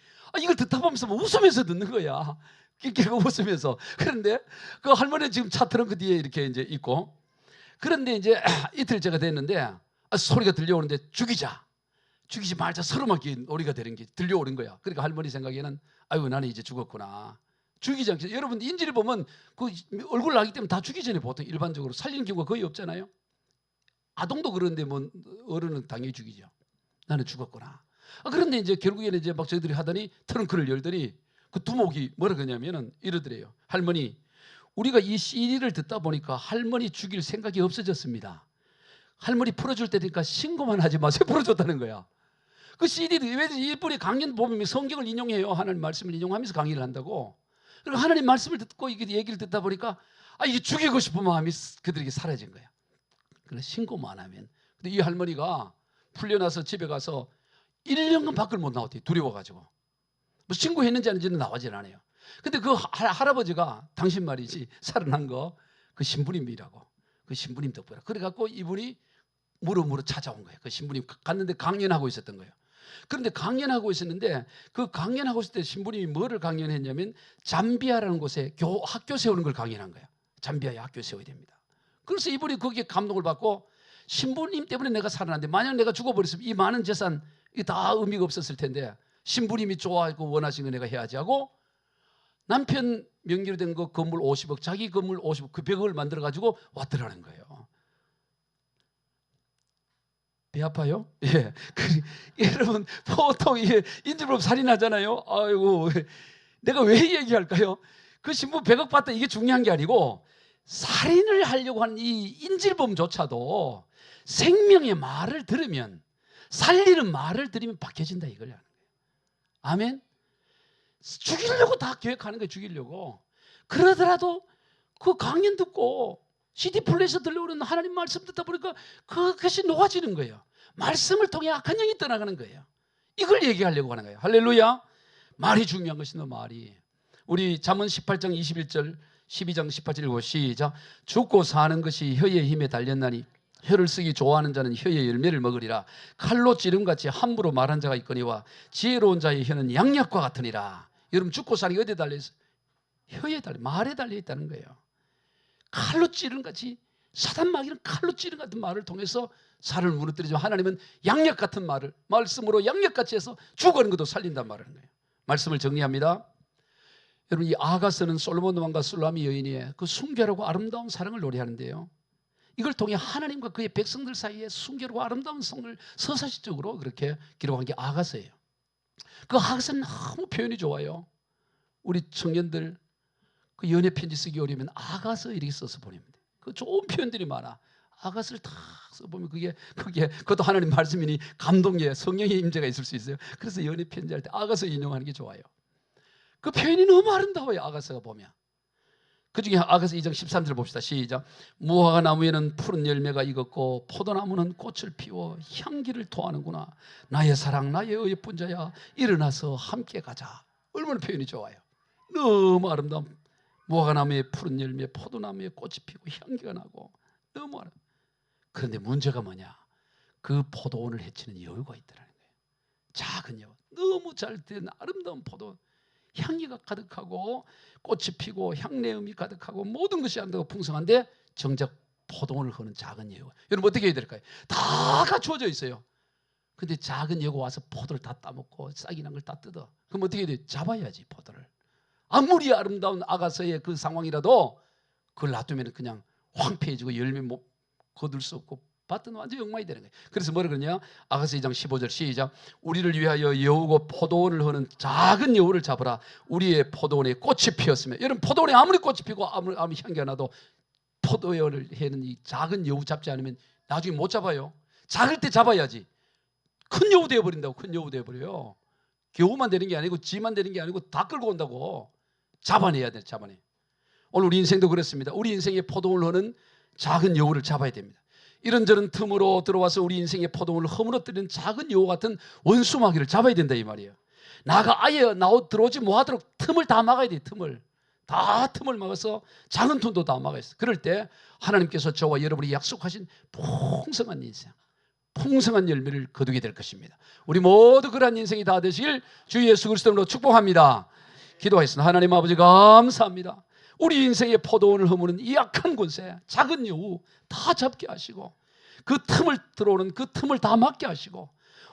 [SPEAKER 1] 이걸 듣다 보면서 뭐 웃으면서 듣는 거야. 끼끼고 웃으면서. 그런데 그 할머니는 지금 차 트렁크 뒤에 이렇게 이제 있고, 그런데 이제 이틀째가 됐는데 소리가 들려오는데 죽이지 말자, 서름하게 놀이가 되는 게 들려오는 거야. 그러니까 할머니 생각에는 아이고 나는 이제 죽었구나. 죽이지 않겠어요. 여러분 인지를 보면 그 얼굴 나기 때문에 다 죽기 전에 보통 일반적으로 살리는 경우가 거의 없잖아요. 아동도 그런데 뭐 어른은 당연히 죽이죠. 나는 죽었구나. 그런데 이제 결국에는 이제 막 저희들이 하더니 트렁크를 열더니 그 두목이 뭐라 그러냐면은 이러더래요. 할머니, 우리가 이 CD를 듣다 보니까 할머니 죽일 생각이 없어졌습니다. 할머니 풀어줄 때니까 신고만 하지 마세요. 풀어줬다는 거야. 그 CD도 왜 이분이 강연 보면 성경을 인용해요. 하나님 말씀을 인용하면서 강의를 한다고. 그리고 하나님 말씀을 듣고 이게 얘기를 듣다 보니까 이게 죽이고 싶은 마음이 그들에게 사라진 거야. 그래서 신고만 하면. 근데 이 할머니가 풀려나서 집에 가서 1년간 밖을 못 나왔대요. 두려워가지고. 뭐 신고했는지 아닌지는 나오질 않아요. 근데 그 할아버지가 당신 말이지 살아난 거 그 신부님이라고. 그 신부님 덕분에. 그래갖고 이분이 무릎으로 찾아온 거예요. 그 신부님 갔는데 강연하고 있었던 거예요. 그런데 강연하고 있었는데 그 강연하고 있을 때 신부님이 뭐를 강연했냐면 잠비아라는 곳에 학교 세우는 걸 강연한 거예요. 잠비아에 학교 세워야 됩니다. 그래서 이분이 거기에 감동을 받고 신부님 때문에 내가 살아났는데 만약 내가 죽어버렸으면 이 많은 재산 이게 다 의미가 없었을 텐데 신부님이 좋아하고 원하시는 거 내가 해야지 하고 남편 명의로 된 거 건물 50억, 자기 건물 50억, 그 100억을 만들어 가지고 왔더라는 거예요. 배 아파요? 예. 여러분 보통 이게 인질법 살인하잖아요. 아이고 내가 왜 얘기할까요? 그 신부 100억 받다 이게 중요한 게 아니고 살인을 하려고 하는 이 인질범조차도 생명의 말을 들으면 살리는 말을 들으면 박혀진다 이걸 하는 거예요. 아멘. 죽이려고 다 계획하는 거예요. 죽이려고. 그러더라도 그 강연 듣고 CD 플레이에서 들려오는 하나님 말씀 듣다 보니까 그것이 녹아지는 거예요. 말씀을 통해 악한 영이 떠나가는 거예요. 이걸 얘기하려고 하는 거예요. 할렐루야. 말이 중요한 것이너 말이. 우리 잠언 18장 21절 12장 18절 읽고 시작. 죽고 사는 것이 혀의 힘에 달렸나니 혀를 쓰기 좋아하는 자는 혀의 열매를 먹으리라. 칼로 찌름같이 함부로 말한 자가 있거니와 지혜로운 자의 혀는 양약과 같으니라. 여러분 죽고 사는 게 어디에 달려있어요? 혀에 달려, 말에 달려있다는 거예요. 칼로 찌름같이 사단마귀는 칼로 찌름 같은 말을 통해서 살을 무너뜨리지만 하나님은 양약 같은 말을 말씀으로 양약같이 해서 죽어가는 것도 살린단 말하는 거예요. 말씀을 정리합니다. 여러분 이 아가스는 솔로몬 왕과 술라미 여인의 그 순결하고 아름다운 사랑을 노래하는데요. 이걸 통해 하나님과 그의 백성들 사이에 순결하고 아름다운 성을 서사시적으로 그렇게 기록한 게 아가스예요. 그 아가스는 너무 표현이 좋아요. 우리 청년들 그 연애 편지 쓰기 어려우면 아가서 이렇게 써서 보내면 돼. 그 좋은 표현들이 많아. 아가서를 다 써보면 그것도 하나님 말씀이니 감동의 성령의 임재가 있을 수 있어요. 그래서 연애 편지할 때 아가서 인용하는 게 좋아요. 그 표현이 너무 아름다워요. 아가서가 보면. 그 중에 아가서 2장 13절 봅시다. 시작. 무화과 나무에는 푸른 열매가 익었고 포도나무는 꽃을 피워 향기를 토하는구나. 나의 사랑 나의 예쁜 자야 일어나서 함께 가자. 얼마나 표현이 좋아요. 너무 아름다운 무화과 나무에 푸른 열매 포도나무에 꽃이 피고 향기가 나고 너무 아름다워. 그런데 문제가 뭐냐. 그 포도원을 해치는 여우가 있더라는 거예요. 작은 여우. 너무 잘 된 아름다운 포도원. 향기가 가득하고 꽃이 피고 향내음이 가득하고 모든 것이 안되고 풍성한데 정작 포도원을 허는 작은 여우. 여러분 어떻게 해야 될까요? 다 갖추어져 있어요. 근데 작은 여우가 와서 포도를 다 따먹고 싹이 난 걸 다 뜯어. 그럼 어떻게 해야 돼요? 잡아야지 포도를. 아무리 아름다운 아가서의 그 상황이라도 그걸 놔두면 그냥 황폐해지고 열매 못 거둘 수 없고 밭은 완전히 엉망이 되는 거예요. 그래서 뭐라 그러냐? 아가서 2장 15절 시작. 우리를 위하여 여우고 포도원을 허는 작은 여우를 잡으라. 우리의 포도원에 꽃이 피었으면. 여러분 포도원에 아무리 꽃이 피고 아무리 향기가 나도 포도원을 해는 이 작은 여우 잡지 않으면 나중에 못 잡아요. 작을 때 잡아야지. 큰 여우 되어버린다고. 큰 여우 되어버려요. 겨우만 되는 게 아니고 지만 되는 게 아니고 다 끌고 온다고. 잡아내야 돼. 잡아내. 오늘 우리 인생도 그렇습니다. 우리 인생의 포도원을 허는 작은 여우를 잡아야 됩니다. 이런저런 틈으로 들어와서 우리 인생의 포도원을 허물어뜨리는 작은 여우 같은 원수 마귀를 잡아야 된다 이 말이에요. 나가 아예 들어오지 못하도록 틈을 다 막아야 돼. 틈을 막아서 작은 틈도 다 막아야 돼. 그럴 때 하나님께서 저와 여러분이 약속하신 풍성한 인생, 풍성한 열매를 거두게 될 것입니다. 우리 모두 그러한 인생이 다 되시길 주 예수 그리스도로 축복합니다. 기도하겠습니다. 하나님 아버지 감사합니다. 우리 인생의 포도원을 허무는 이 악한 권세, 작은 여우 다 잡게 하시고 그 틈을 들어오는 그 틈을 다 막게 하시고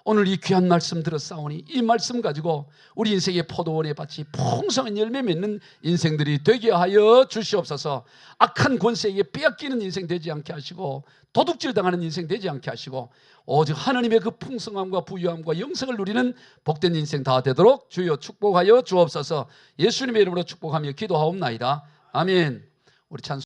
[SPEAKER 1] 오늘 이 귀한 말씀 들었사오니 이 말씀 가지고 우리 인생의 포도원의 밭이 풍성한 열매 맺는 인생들이 되게 하여 주시옵소서. 악한 권세에게 빼앗기는 인생 되지 않게 하시고 도둑질 당하는 인생 되지 않게 하시고 오직 하나님의 그 풍성함과 부유함과 영생을 누리는 복된 인생 다 되도록 주여 축복하여 주옵소서. 예수님의 이름으로 축복하며 기도하옵나이다. 아멘. 우리 찬송